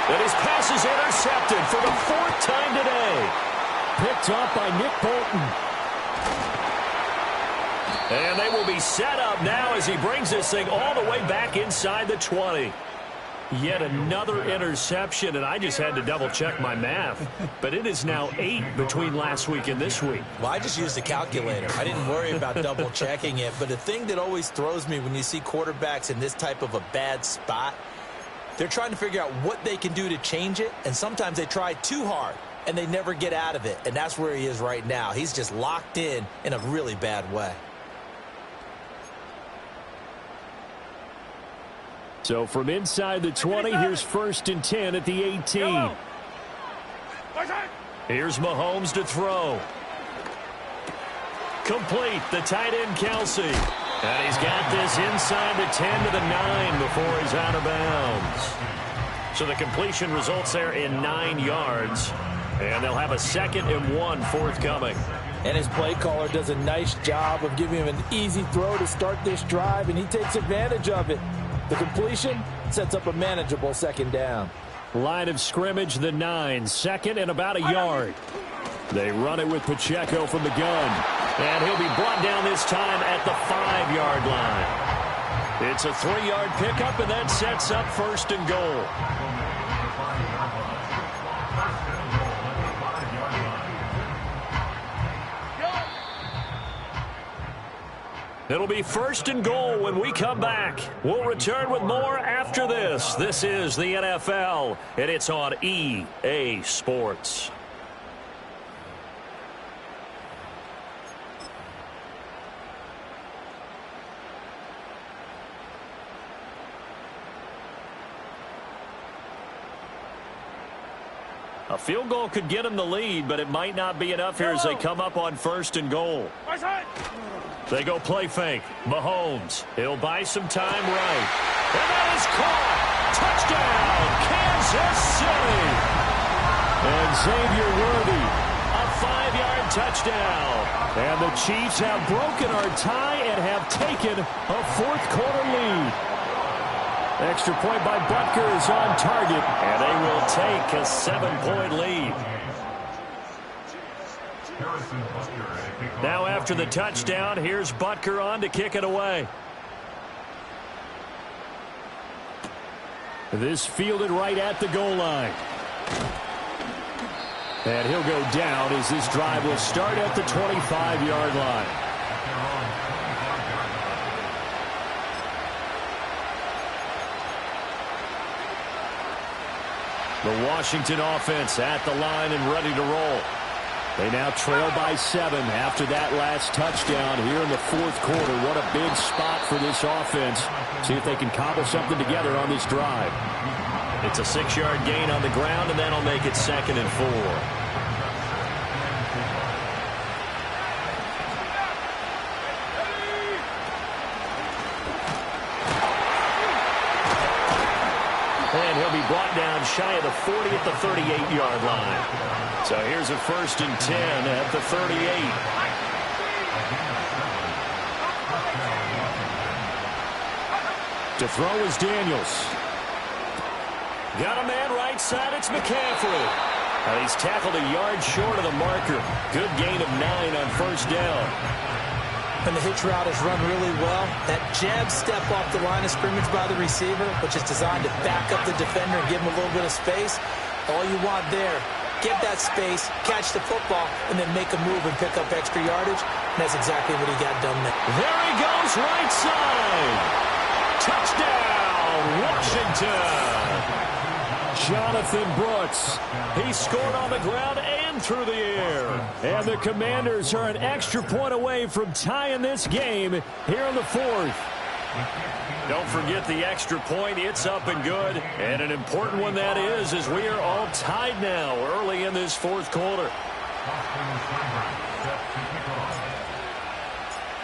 And his pass is intercepted for the 4th time today. Picked off by Nick Bolton. And they will be set up now as he brings this thing all the way back inside the 20. Yet another interception, and I just had to double-check my math. But it is now 8 between last week and this week. Well, I just used a calculator. I didn't worry about double-checking it. But the thing that always throws me when you see quarterbacks in this type of a bad spot, they're trying to figure out what they can do to change it, and sometimes they try too hard, and they never get out of it. And that's where he is right now. He's just locked in a really bad way. So from inside the 20, here's 1st and 10 at the 18. Here's Mahomes to throw. Complete, the tight end Kelsey. And he's got this inside the 10 to the 9 before he's out of bounds. So the completion results there in 9 yards. And they'll have a 2nd and 1 forthcoming. And his play caller does a nice job of giving him an easy throw to start this drive, and he takes advantage of it. The completion sets up a manageable 2nd down. Line of scrimmage, the 9, 2nd and about a yard. They run it with Pacheco from the gun. And he'll be brought down this time at the 5-yard line. It's a 3-yard pickup, and that sets up 1st and goal. It'll be 1st and goal when we come back. We'll return with more after this. This is the NFL, and it's on EA Sports. A field goal could get them the lead, but it might not be enough here as they come up on 1st and goal. They go play fake. Mahomes. He'll buy some time right. And that is caught. Touchdown, Kansas City. And Xavier Worthy, a 5-yard touchdown. And the Chiefs have broken our tie and have taken a fourth-quarter lead. Extra point by Butker is on target, and they will take a 7-point lead. Now after the touchdown, here's Butker on to kick it away. This fielded right at the goal line. And he'll go down as this drive will start at the 25-yard line. The Washington offense at the line and ready to roll. They now trail by 7 after that last touchdown here in the fourth quarter. What a big spot for this offense. See if they can cobble something together on this drive. It's a 6-yard gain on the ground, and that'll make it 2nd and 4. And he'll be brought down shy of the 40 at the 38-yard line. So here's a 1st and 10 at the 38. To throw is Daniels. Got a man right side. It's McCaffrey. And he's tackled a yard short of the marker. Good gain of 9 on 1st down. And the hitch route is run really well. That jab step off the line of scrimmage by the receiver, which is designed to back up the defender and give him a little bit of space. All you want there, get that space, catch the football, and then make a move and pick up extra yardage. And that's exactly what he got done there. There he goes, right side. Touchdown, Washington. Jonathan Brooks. He scored on the ground and through the air. And the Commanders are an extra point away from tying this game here in the fourth. Don't forget the extra point. It's up and good. And an important one that is, as we are all tied now early in this fourth quarter.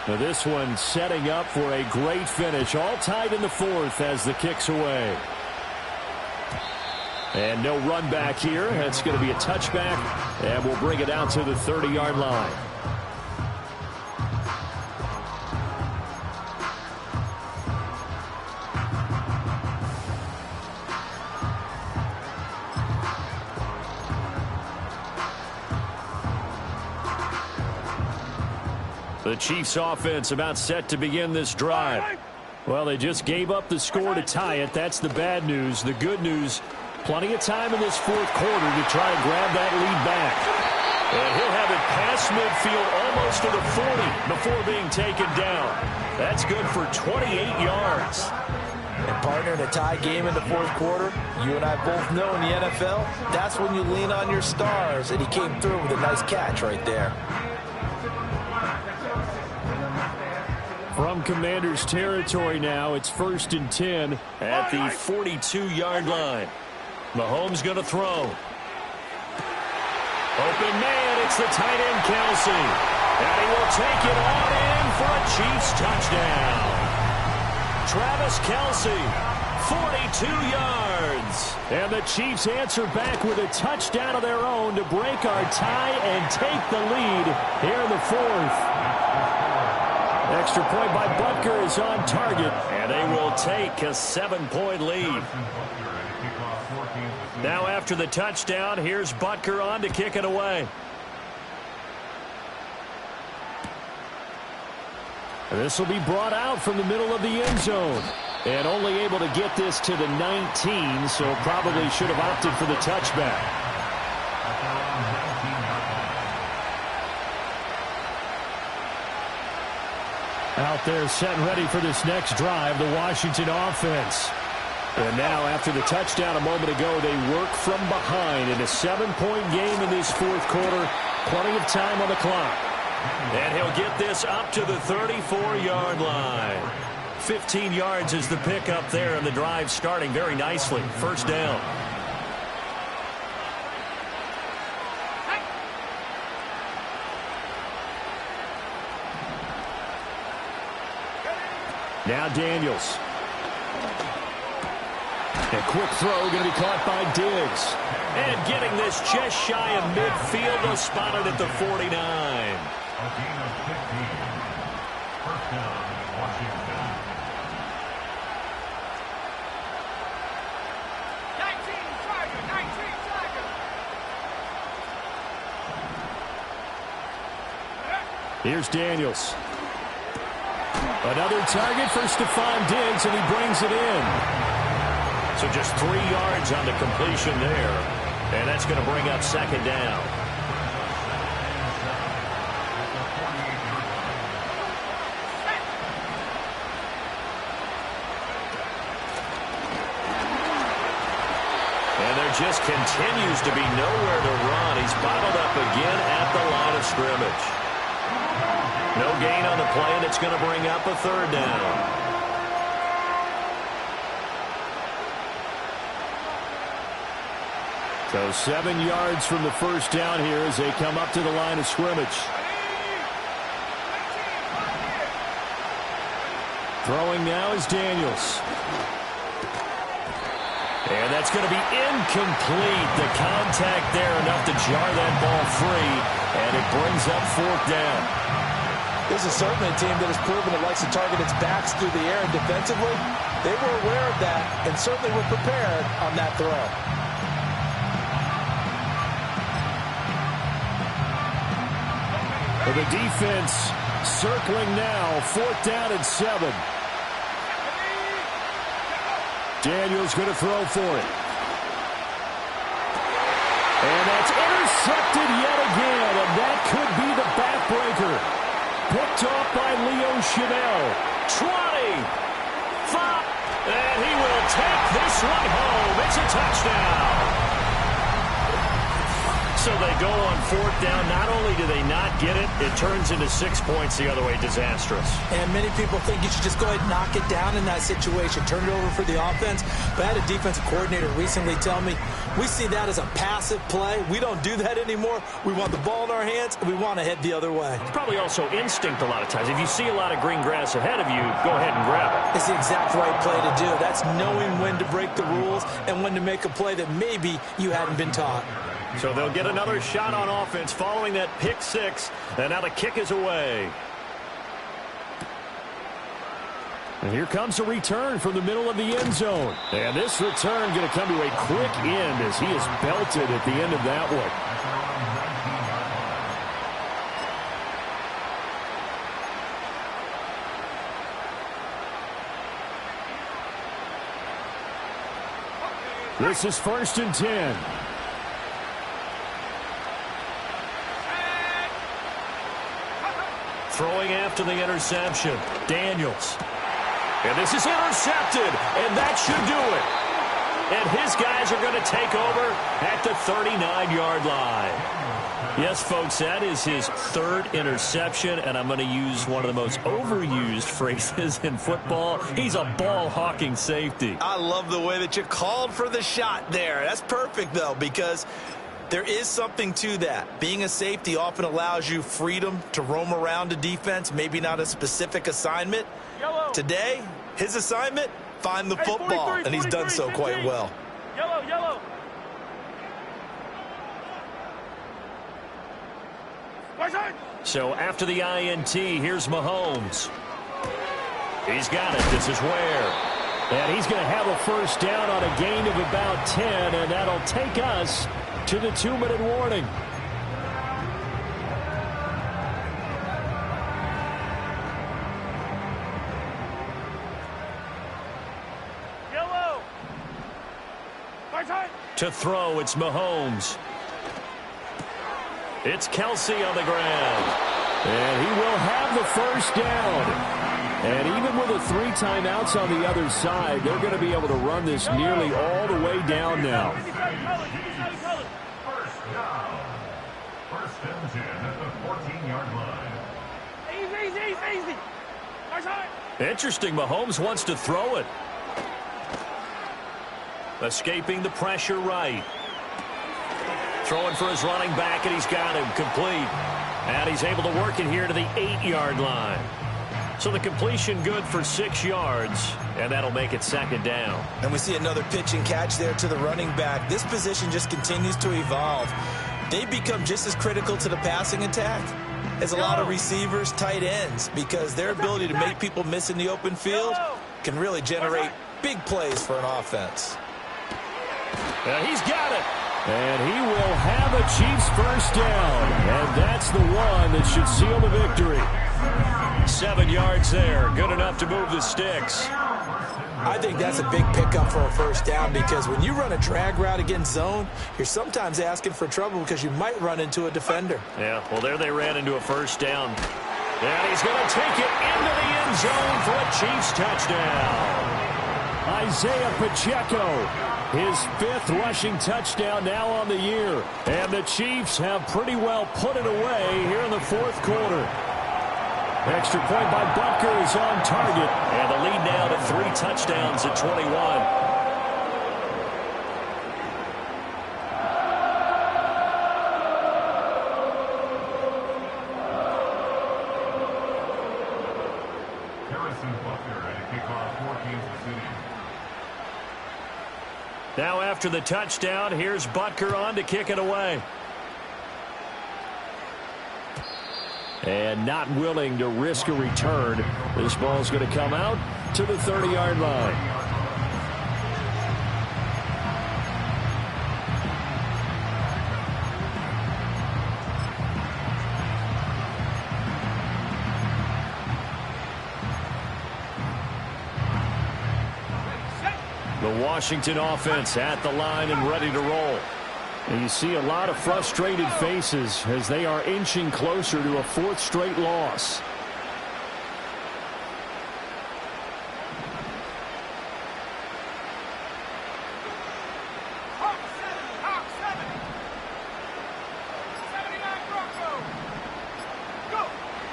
Now this one setting up for a great finish. All tied in the fourth as the kick's away. And no run back here. That's going to be a touchback. And we'll bring it out to the 30-yard line. The Chiefs offense about set to begin this drive. Well, they just gave up the score to tie it. That's the bad news. The good news, plenty of time in this fourth quarter to try and grab that lead back. And he'll have it past midfield almost to the 40 before being taken down. That's good for 28 yards. And partner, in a tie game in the fourth quarter, you and I both know in the NFL, that's when you lean on your stars. And he came through with a nice catch right there. From Commanders territory now, it's 1st and 10 at the 42-yard line. Mahomes going to throw. Open man, it's the tight end Kelce. And he will take it on in for a Chiefs touchdown. Travis Kelce, 42 yards. And the Chiefs answer back with a touchdown of their own to break our tie and take the lead here in the fourth. Extra point by Butker is on target, and they will take a 7-point lead. Now after the touchdown, here's Butker on to kick it away. This will be brought out from the middle of the end zone. And only able to get this to the 19, so probably should have opted for the touchback. Out there set and ready for this next drive, the Washington offense. And now after the touchdown a moment ago, they work from behind in a 7-point game in this fourth quarter. Plenty of time on the clock. And he'll get this up to the 34-yard line. 15 yards is the pickup there, and the drive starting very nicely. 1st down. Now Daniels. A quick throw going to be caught by Diggs. And getting this just shy of midfield, they'll spot it at the 49. A gain of 15. First down, Washington. 19 Tiger, 19 Tiger. Here's Daniels. Another target for Stephon Diggs, and he brings it in. So just 3 yards on the completion there. And that's going to bring up second down. And there just continues to be nowhere to run. He's bottled up again at the line of scrimmage. No gain on the play, and it's going to bring up a third down. So 7 yards from the first down here as they come up to the line of scrimmage. Throwing now is Daniels. And that's going to be incomplete. The contact there enough to jar that ball free, and it brings up fourth down. This is certainly a team that has proven it likes to target its backs through the air, and defensively, they were aware of that and certainly were prepared on that throw. The defense circling now, fourth down and 7. Daniels going to throw for it. And that's intercepted yet again, and that could be the backbreaker. Picked off by Leo Chenal. 20, 5, and he will take this one home. It's a touchdown. So they go on fourth down. Not only do they not get it, it turns into 6 points the other way. Disastrous. And many people think you should just go ahead and knock it down in that situation. Turn it over for the offense. But I had a defensive coordinator recently tell me, we see that as a passive play. We don't do that anymore. We want the ball in our hands, and we want to head the other way. It's probably also instinct a lot of times. If you see a lot of green grass ahead of you, go ahead and grab it. It's the exact right play to do. That's knowing when to break the rules and when to make a play that maybe you hadn't been taught. So they'll get another shot on offense following that pick six, and now the kick is away. And here comes a return from the middle of the end zone. And this return going to come to a quick end as he is belted at the end of that one. This is 1st and 10. Throwing after the interception, Daniels. And this is intercepted, and that should do it. And his guys are going to take over at the 39-yard line. Yes, folks, that is his third interception, and I'm going to use one of the most overused phrases in football. He's a ball-hawking safety. I love the way that you called for the shot there. That's perfect, though, because there is something to that. Being a safety often allows you freedom to roam around a defense, maybe not a specific assignment. Yellow. Today, his assignment, find the football, 43, and he's done so 15. quite well. Yellow, yellow. So after the INT, here's Mahomes. He's got it. This is Ware. And he's going to have a first down on a gain of about 10, and that'll take us to the 2-minute warning. Yellow. To throw, it's Mahomes. It's Kelsey on the ground. And he will have the first down. And even with the 3 timeouts on the other side, they're going to be able to run this nearly all the way down now. First down. 1st and 10 at the 14-yard line. Easy. Interesting. Mahomes wants to throw it. Escaping the pressure right. Throwing for his running back, and he's got him complete. And he's able to work it here to the 8-yard line. So the completion good for 6 yards, and that'll make it second down. And we see another pitch and catch there to the running back. This position just continues to evolve. They become just as critical to the passing attack as a lot of receivers, tight ends, because their ability to make people miss in the open field can really generate big plays for an offense. He's got it. And he will have a Chiefs first down. And that's the one that should seal the victory. 7 yards there. Good enough to move the sticks. I think that's a big pickup for a first down, because when you run a drag route against zone, you're sometimes asking for trouble because you might run into a defender. Yeah, well, there they ran into a first down. And he's going to take it into the end zone for a Chiefs touchdown. Isaiah Pacheco, his 5th rushing touchdown now on the year. And the Chiefs have pretty well put it away here in the 4th quarter. Extra point by Butker is on target. And the lead now to 3 touchdowns at 21. Harrison Butker at kickoff for Kansas City. Now after the touchdown, here's Butker on to kick it away. And not willing to risk a return. This ball's going to come out to the 30-yard line. The Washington offense at the line and ready to roll. And you see a lot of frustrated faces as they are inching closer to a 4th straight loss.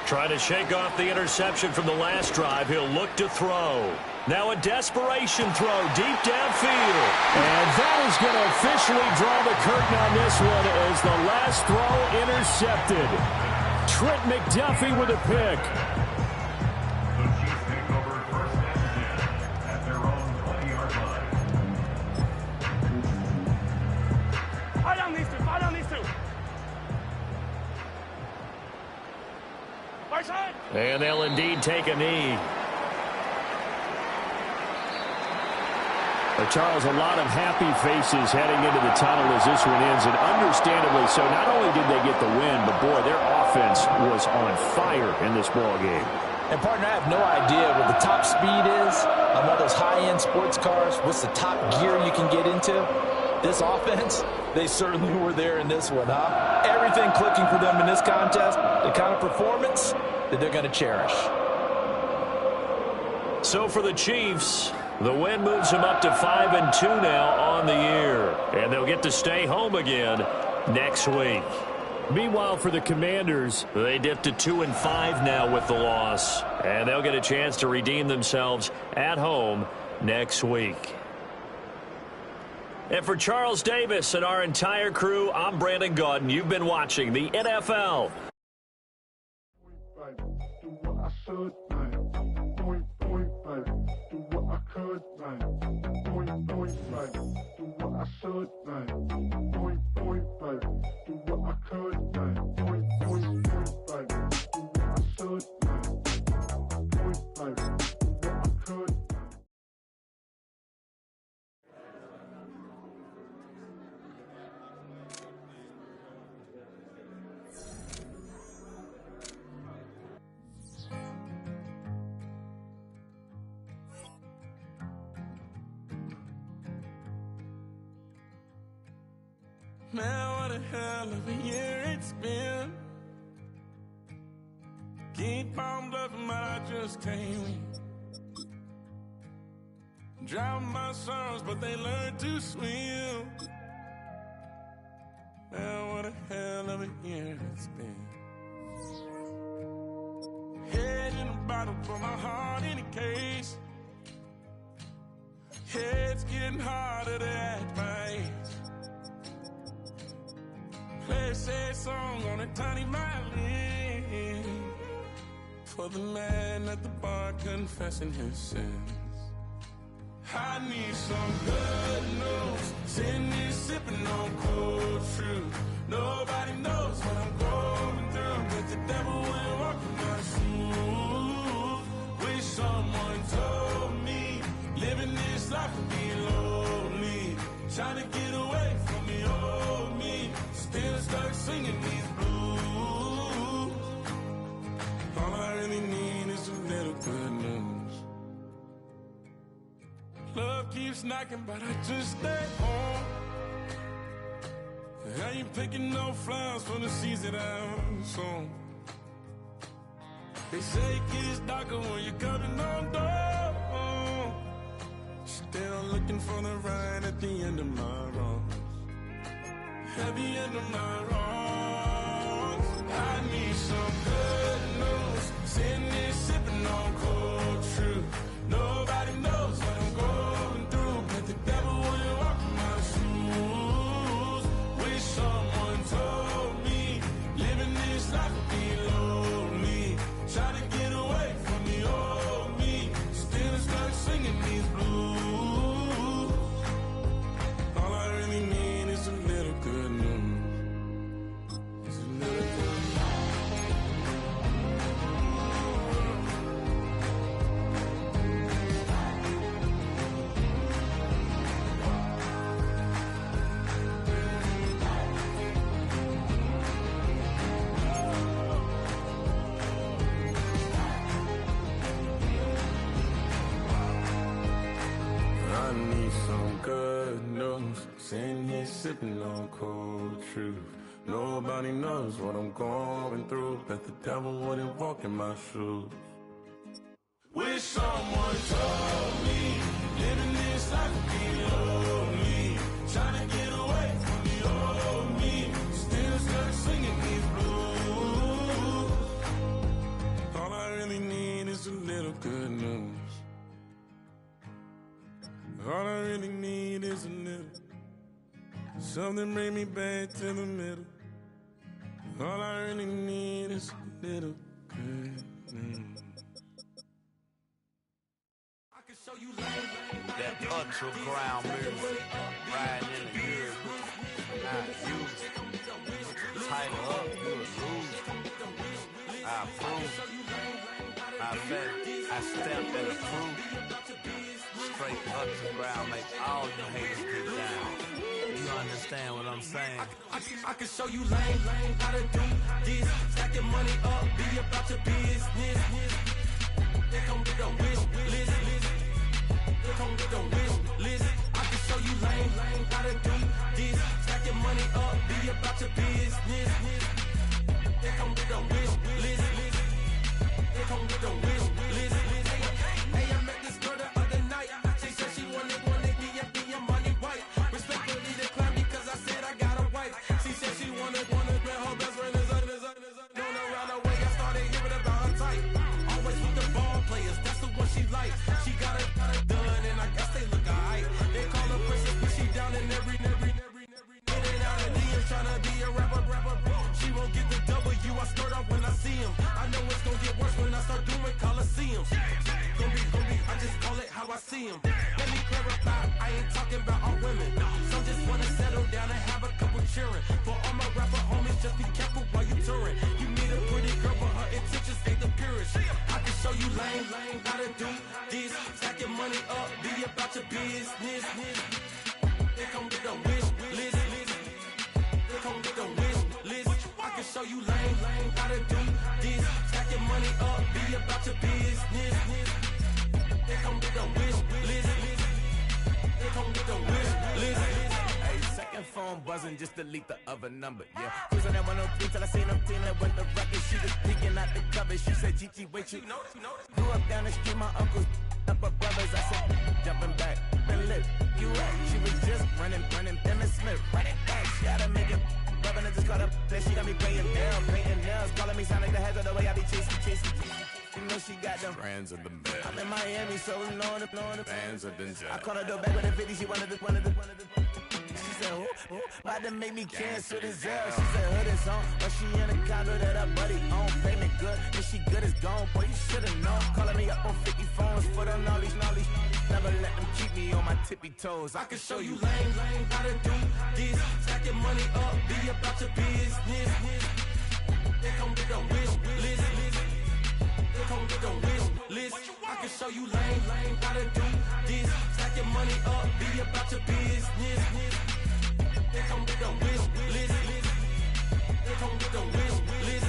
Trying to shake off the interception from the last drive. He'll look to throw. Now a desperation throw deep downfield. And that is going to officially draw the curtain on this one as the last throw intercepted. Trent McDuffie with a pick. The Chiefs take over 1st and 10 at their own 20-yard line. Fire down these two. Fire down these two. Right side. And they'll indeed take a knee. Charles, a lot of happy faces heading into the tunnel as this one ends, and understandably so. Not only did they get the win, but boy, their offense was on fire in this ball game. And partner, I have no idea what the top speed is on one of those high-end sports cars. What's the top gear you can get into? This offense, they certainly were there in this one, huh? Everything clicking for them in this contest, the kind of performance that they're going to cherish. So for the Chiefs, the win moves them up to 5-2 now on the year. And they'll get to stay home again next week. Meanwhile, for the Commanders, they dip to 2-5 now with the loss. And they'll get a chance to redeem themselves at home next week. And for Charles Davis and our entire crew, I'm Brandon Gaudin. You've been watching the NFL. Man, what a hell of a year it's been. Keep on bluffing, but I just can't win. Drown my sons, but they learn to swim. Man, what a hell of a year it's been. Head in a bottle for my heart in a case. It's getting harder to act my age. Play a sad song on a tiny violin. For the man at the bar confessing his sins. I need some good news. Sitting here sipping on cold truth. Nobody knows what I'm going through, but the devil will walk in my shoes. Wish someone told me living this life would be lonely. Trying to get away from the old me. Still stuck singing these blues. All I really need is a little good news. Love keeps knocking, but I just stay home. I ain't picking no flowers for the seeds that I've sown. They say it gets darker when you're coming on door. Still looking for the right at the end of my road. At the end of my road, I need some good news. Sitting there sipping on cold truth. Nobody knows what I'm going through, but the devil will walk in my shoes. Wish someone told me living this life would be lonely. Try to get away from the old me. Still stuck singing these blues. All I really need is a little good news. It's a little good news. I need some good news. Sitting here sipping on cold truth. Nobody knows what I'm going through. Bet the devil wouldn't walk in my shoes. Wish someone told me living this life would be lonely. Trying to get away from the old me. Still stuck singing these blues. All I really need is a little good news. All I really need is a little. Something bring me back to the middle. All I really need is a little good news. That underground music, riding in the years, not used. Tighten up, you lose. I approve. I bet I stepped and approved. Straight underground, make all you haters get down. You understand what I'm saying? I can show you lame, how to do this. Stack your money up, be about your business. They come with a wish list. They come with a wish list. I can show you lame, how to do this. Stack your money up, be about your business. They come with a wish list. They come with a wish list. Hey, I met this girl the other night. She said she wanted me and be a money white. Respectfully declined because I said I got a wife. She said she wanted man, her best friend is going around the way. I started hearing about her type. Always with the ball players, that's the one she likes. She got it done, and I guess they look alright. They call her princess, but she down in every. In and out of DMs, tryna be a rapper. She won't get the W, I skirt off when I see him. I know it's gonna get worse when I start doing Coliseums. Gonna be, I just call it how I see him. Let me clarify, I ain't talking about all women. Some just wanna settle down and have a couple cheering. For all my rapper homies, just be careful while you touring. You meet a pretty girl, but her intentions ain't the purest. I can show you lame, how to do this. Stack your money up, be about your business. They come with a wish list. They come with a wish list. I can show you lame, how to do this. Stack your money up, be about your business. They come with a wish list. They come with a wish list. Hey, second phone buzzing, just delete the other number, yeah. Cruising at 103 till I seen them team that went the record. She was peeking out the cover. She said, Gigi, wait, you grew up down the street, my uncles up her brothers. I said, jumping back, been lit. You at? She was just running, Emmitt Smith, running back. She had to make it. Rubbing it just caught up. Then she got me playing down, painting nails, calling me sound like the heads of the way I be chasing. You know she got them Brands of the bed. I'm in Miami, so knowing the Fans of the I called her door back with a 50. She wanted the. She said, who? About to make me cancel this Zell. She said, hood is on, but she in a condo that her buddy own. Payment good, and she good as gone. Boy, you should've known. Calling me up on 50 phones for the knowledge. Never let them keep me on my tippy toes. I can show you lame, how to do this. Stack your money up, be about your business. They come with a wish list. They come with a wish list. I can show you lame, how to do this. Stack your money up, be about your business. They come with a wish list. They come with a wish list.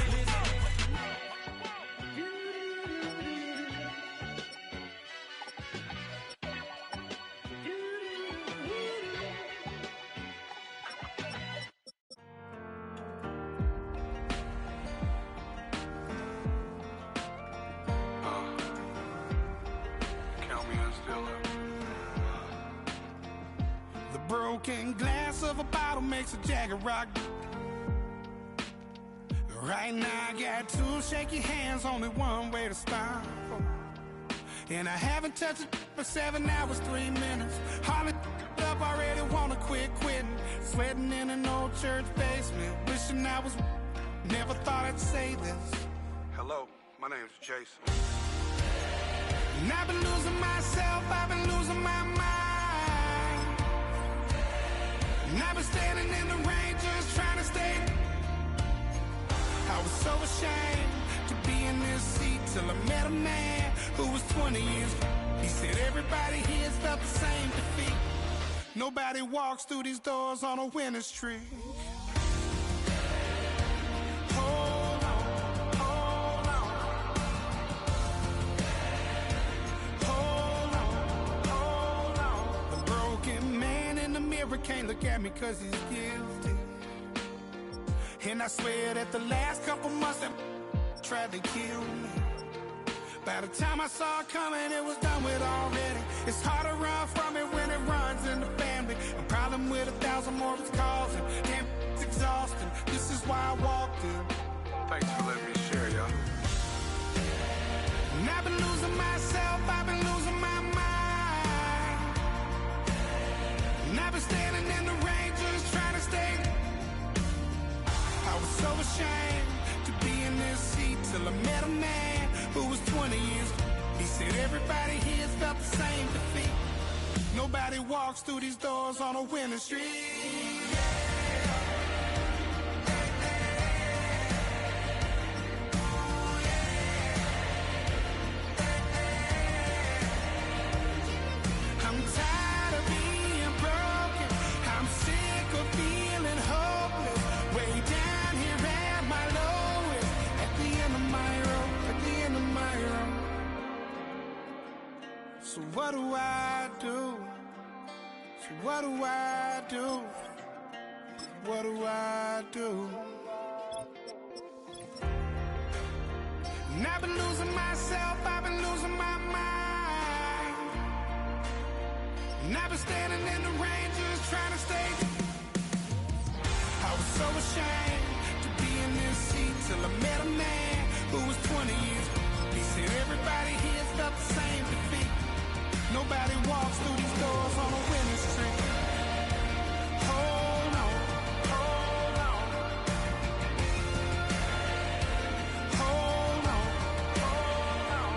Broken glass of a bottle makes a jagger rock. Right now I got two shaky hands, only one way to stop. And I haven't touched it for 7 hours, 3 minutes. Hardly up, already wanna quitting. Sweating in an old church basement, wishing I was. Never thought I'd say this. Hello, my name's Jason. And I've been losing myself, I've been losing my mind. And I've been standing in the rain just trying to stay. I was so ashamed to be in this seat till I met a man who was 20 years. He said everybody here's felt the same defeat. Nobody walks through these doors on a winning streak. Hold on, hold on. Hold on, hold on. The broken man in the mirror can't look at me 'cause he's guilty. And I swear that the last couple months that tried to kill me. By the time I saw it coming, it was done with already. It's hard to run from it when it runs in the family. A problem with 1,000 more it's causing. Damn, it's exhausting. This is why I walked in. Thanks for letting me share, y'all. And I've been losing myself, I've been losing my mind. And I've been standing in the rain just trying to stay. I was so ashamed to be in this seat till I met a man who was 20 years. He said everybody here's felt the same defeat. Nobody walks through these doors on a winning streak. I'm tired of being broken. I'm sick of feeling hopeless. Way down here at my lowest. At the end of my road. At the end of my road. So what do I do? So what do I do? What do I do? And I've been losing myself, I've been losing my mind. And I've been standing in the rain just trying to stay. I was so ashamed to be in this seat till I met a man who was 20 years. He said everybody here's felt the same defeat. Nobody walks through these doors on a winning streak. Hold on, hold on. Hold on, hold on.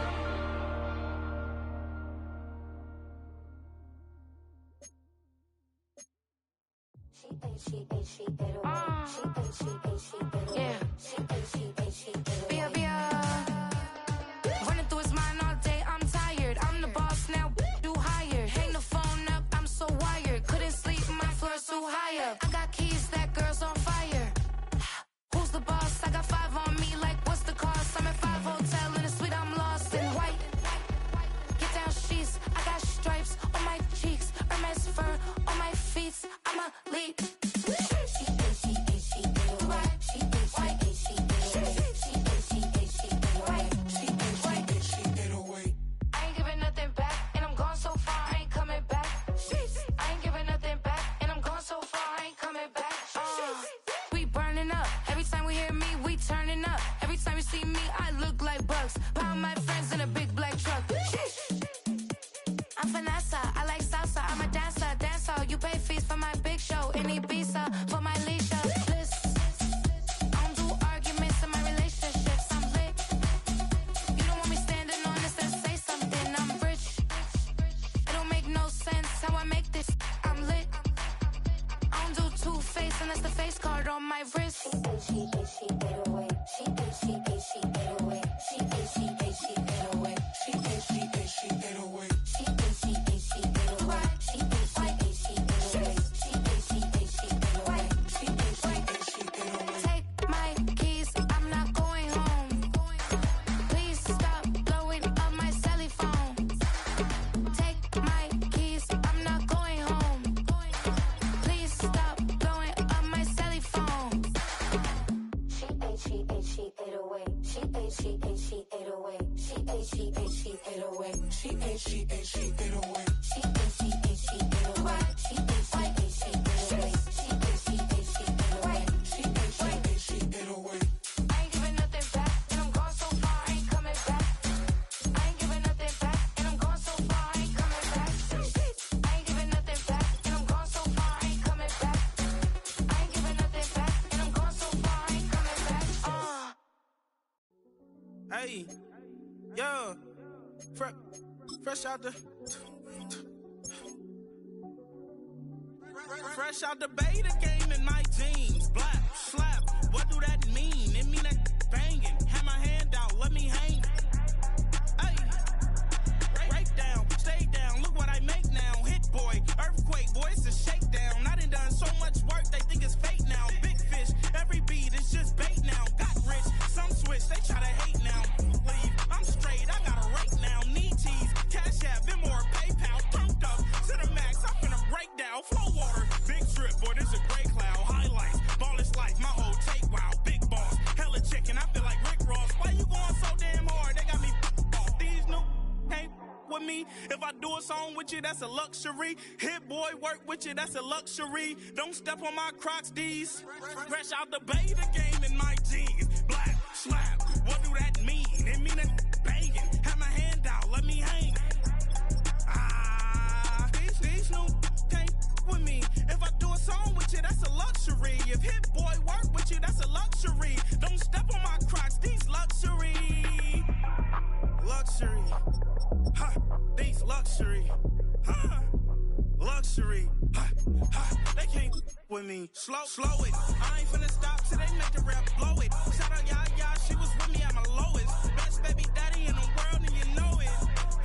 Running through his mind all day, I'm tired. I'm the boss now, do higher. Hang the phone up, I'm so wired. Couldn't sleep, my floor's too high up. I got keys, that girl's on fire. Who's the boss? I got 5 on me, like what's the cost? I'm at 5 hotel in a suite, I'm lost in white. Get down sheets, I got stripes on my cheeks. Hermes fur on my feet, I'm a lead. She Hey, yeah, fresh out the beta game in my jeans. Black, slap, what do that mean? It mean that banging. Have my hand out, let me hang. Hey, break down, stay down, look what I make now. Hit boy, earthquake, boy, it's a shakedown. I done so much work, they think it's fake now. Big fish, every beat is just bait now. Got rich, some switch, they try to hate now. Leave, I'm straight, I got a rake now. Need tease, cash app, been more PayPal. Turned up to the max, I'm finna break down. Flow water, big trip, boy, this a gray cloud. Highlights, ball is life, my whole take wild. Big boss, hella chicken, I feel like Rick Ross. Why you going so damn hard? They got me off. These new can't with me. If I do a song with you, that's a luxury. Hit boy, work with you, that's a luxury. Don't step on my Crocs, these. Fresh out the beta game in my jeans. Black, slap, what do that mean? It mean that banging. Have my hand out, let me hang. These new can't with me. If I do a song with you, that's a luxury. If Hit Boy work with you, that's a luxury. Don't step on my Crocs, these luxury. Luxury. Ha, these luxury. Ha, luxury. Ha, ha, they can't with me. Slow it. I ain't finna stop till they make the rap blow it. Shout out Yaya, she was with me at my lowest. Best baby daddy in the world and you know it.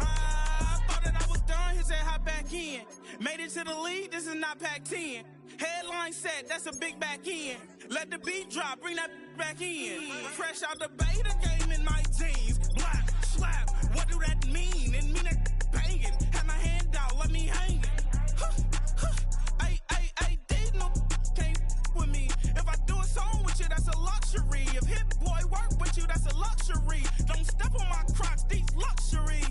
I thought that I was done, he said hop back in. Made it to the lead, this is not Pac-10. Headline set, that's a big back end. Let the beat drop, bring that back in. Fresh out the beta game in my jeans. Black, slap, what do that mean? It mean that banging. Have my hand out, let me hang it. These no can't with me. If I do a song with you, that's a luxury. If Hit Boy work with you, that's a luxury. Don't step on my Crocs, these luxury.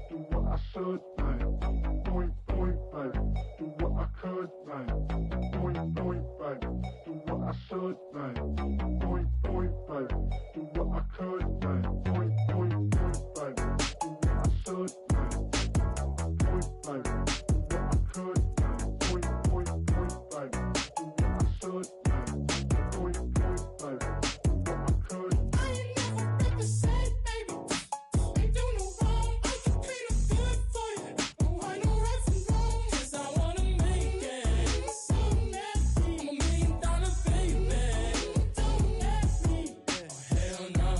Do what I should, like. Point, baby. Do what I could, like. Point, baby. Do what I should, like. Point, baby. Do what I could, like. Point, baby. Do what I should, like. Point, baby. Do what I could, like. Point, baby. Do what I should, like. Point, baby. Do what I could. I ain't never been the same, baby. Ain't do no wrong. I can be the good for you. Don't want no right from wrong. 'Cause I wanna make it. So nasty. I'm $1 million baby. Don't ask me. Oh, hell no.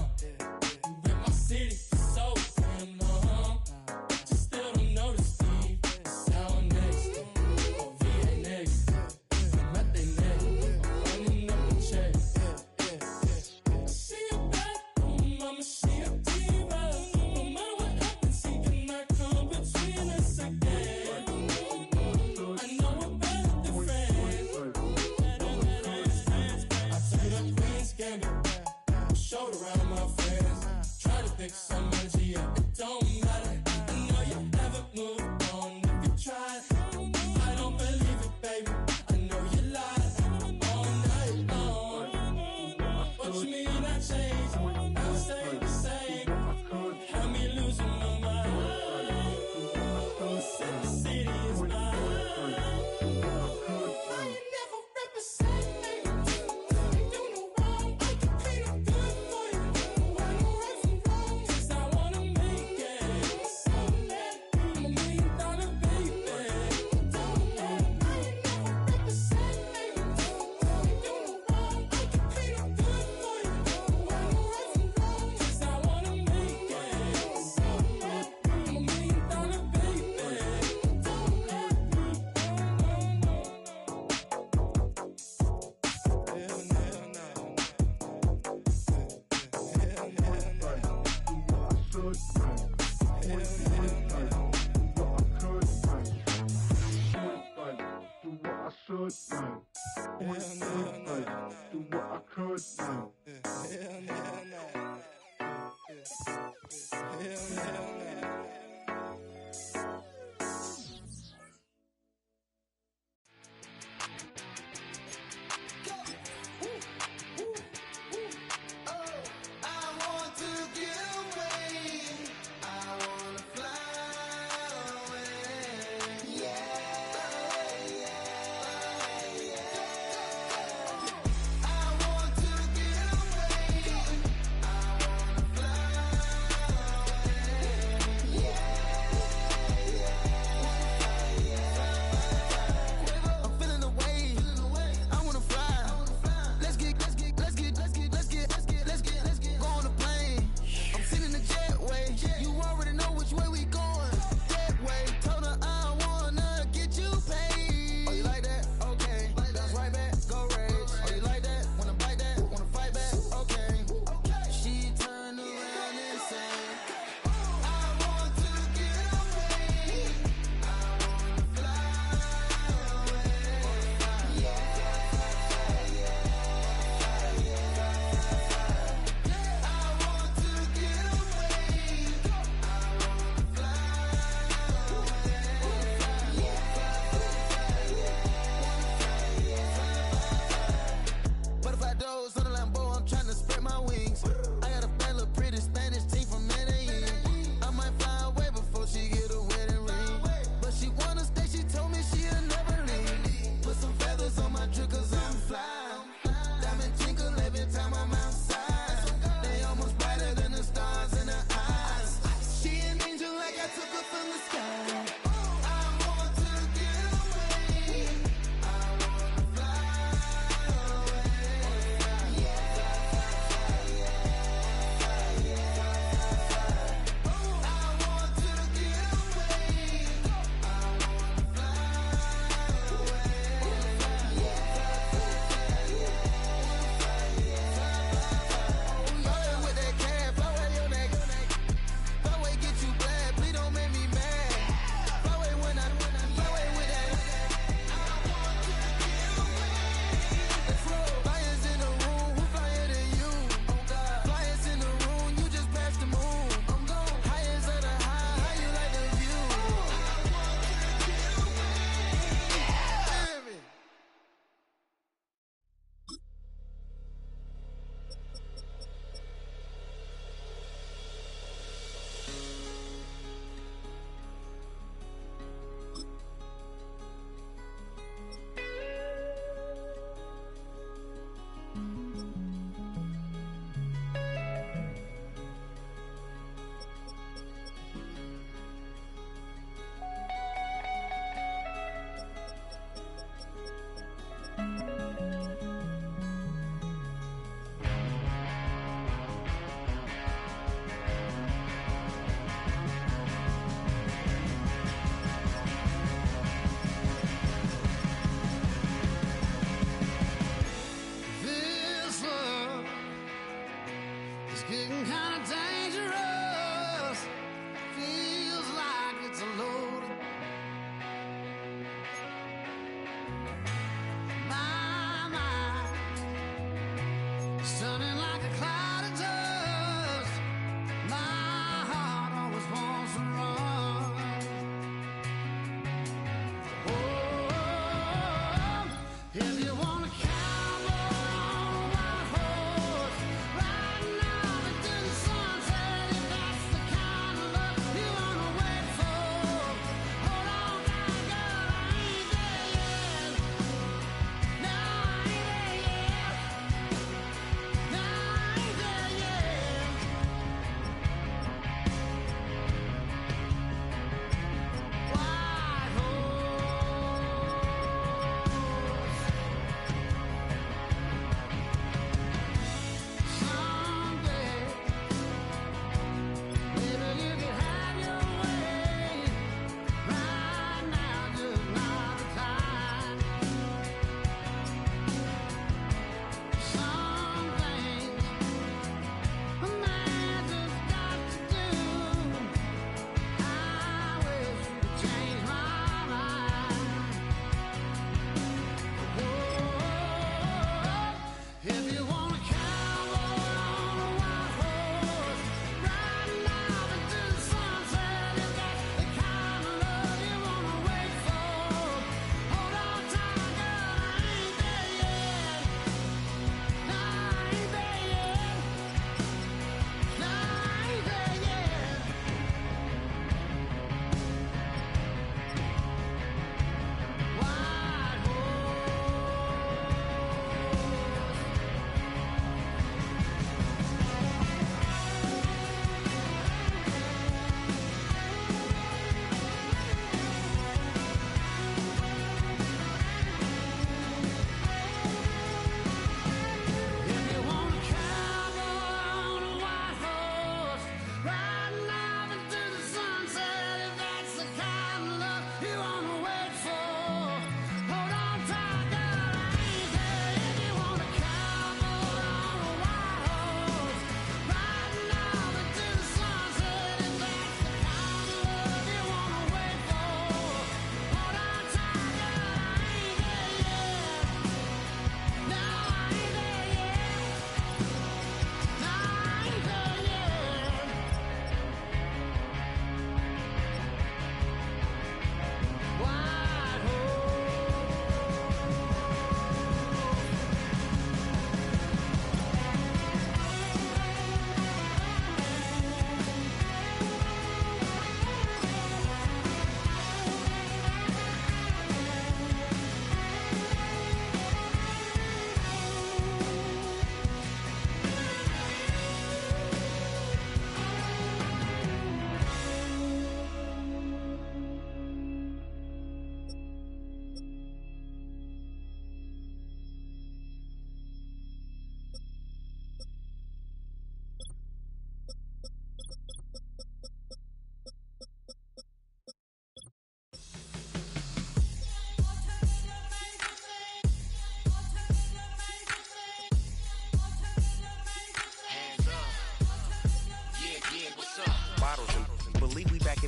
could now. Point, babe. Do what I could now. Hell no. Hell no.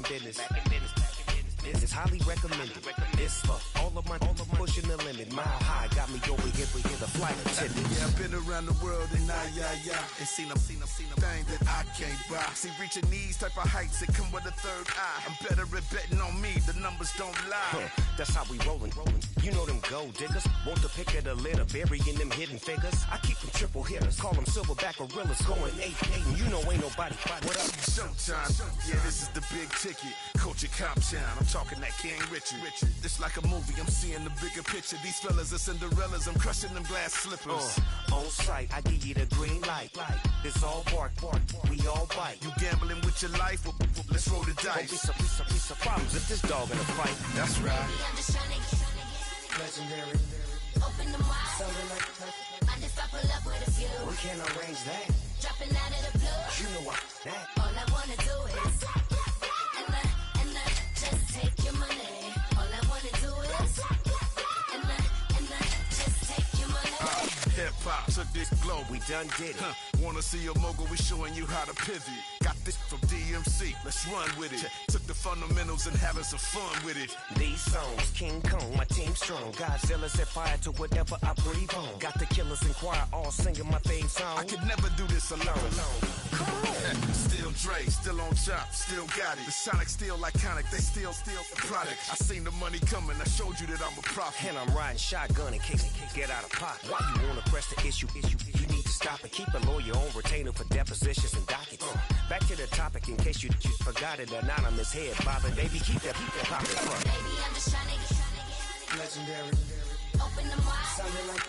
business. This is highly recommended. It's for all of my pushing the limit. Mile high got me over here for the flight attendant. Yeah, I've been around the world and and seen them thing that I can't buy. See, reaching these type of heights, it come with a third eye. I'm better at betting on me, the numbers don't lie. That's how we rollin'. You know them gold diggers, want the pick of the litter, burying them hidden figures. I keep them triple hitters, call them silverback gorillas, going 8-8, and you know ain't nobody fight. What up? Showtime, yeah, this is the big ticket. Culture Cop Town, I'm talking that King Richard. This like a movie, I'm seeing the bigger picture. These fellas are Cinderellas, I'm crushing them glass slippers. On sight, I give you the green light. It's all bark, we all bite. You gambling with your life? Well, let's roll the dice. Don't be some problems if this dog in a fight. That's right. I'm just trying to get Legendary. Open them wide. Something like I just I pull up with a few. we can't arrange that. Dropping out of the blue. You know what? That. All I wanna do is and just take your money. All I wanna do is and just take your money. Hip-hop took this globe. We done did it. Wanna see a mogul? We showing you how to pivot. Got this from DMC. Let's run with it. Took the fundamentals and having some fun with it. These songs, King Kong, my team strong. Godzilla set fire to whatever I breathe on. Got the killers in choir all singing my theme song. I could never do this alone. Still Dre, still on top, still got it. The Sonic still iconic, they still the product. I seen the money coming, I showed you that I'm a prophet. And I'm riding shotgun in case get out of pocket. Why you wanna press the issue? You need to stop and keep a lawyer on retainer for depositions and dockets. Back to the topic in case you forgot it. Anonymous head bobbing, baby, keep that pocket front. Baby, I'm just trying to get Legendary. open them wide. Something like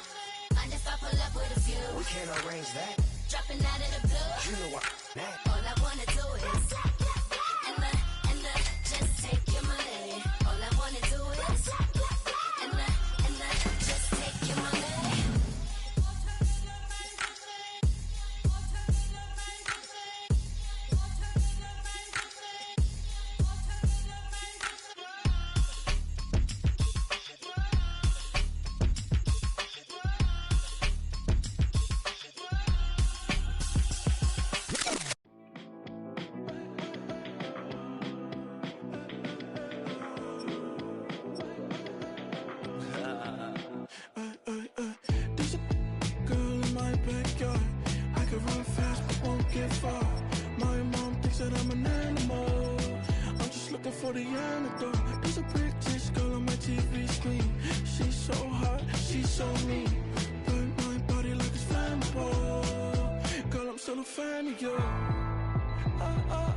I just I pull up with a few. we can't arrange that. Dropping out of the blue. You know what? That. All I wanna do is and just take your money. All I wanna do is and just take your money. There's a girl in my backyard. I can run fast but won't get far. My mom thinks that I'm an animal. I'm just looking for the antidote. There's a British girl on my TV screen. She's so hot, she's so mean. Burn my body like it's flammable. Girl, I'm still a fan of you.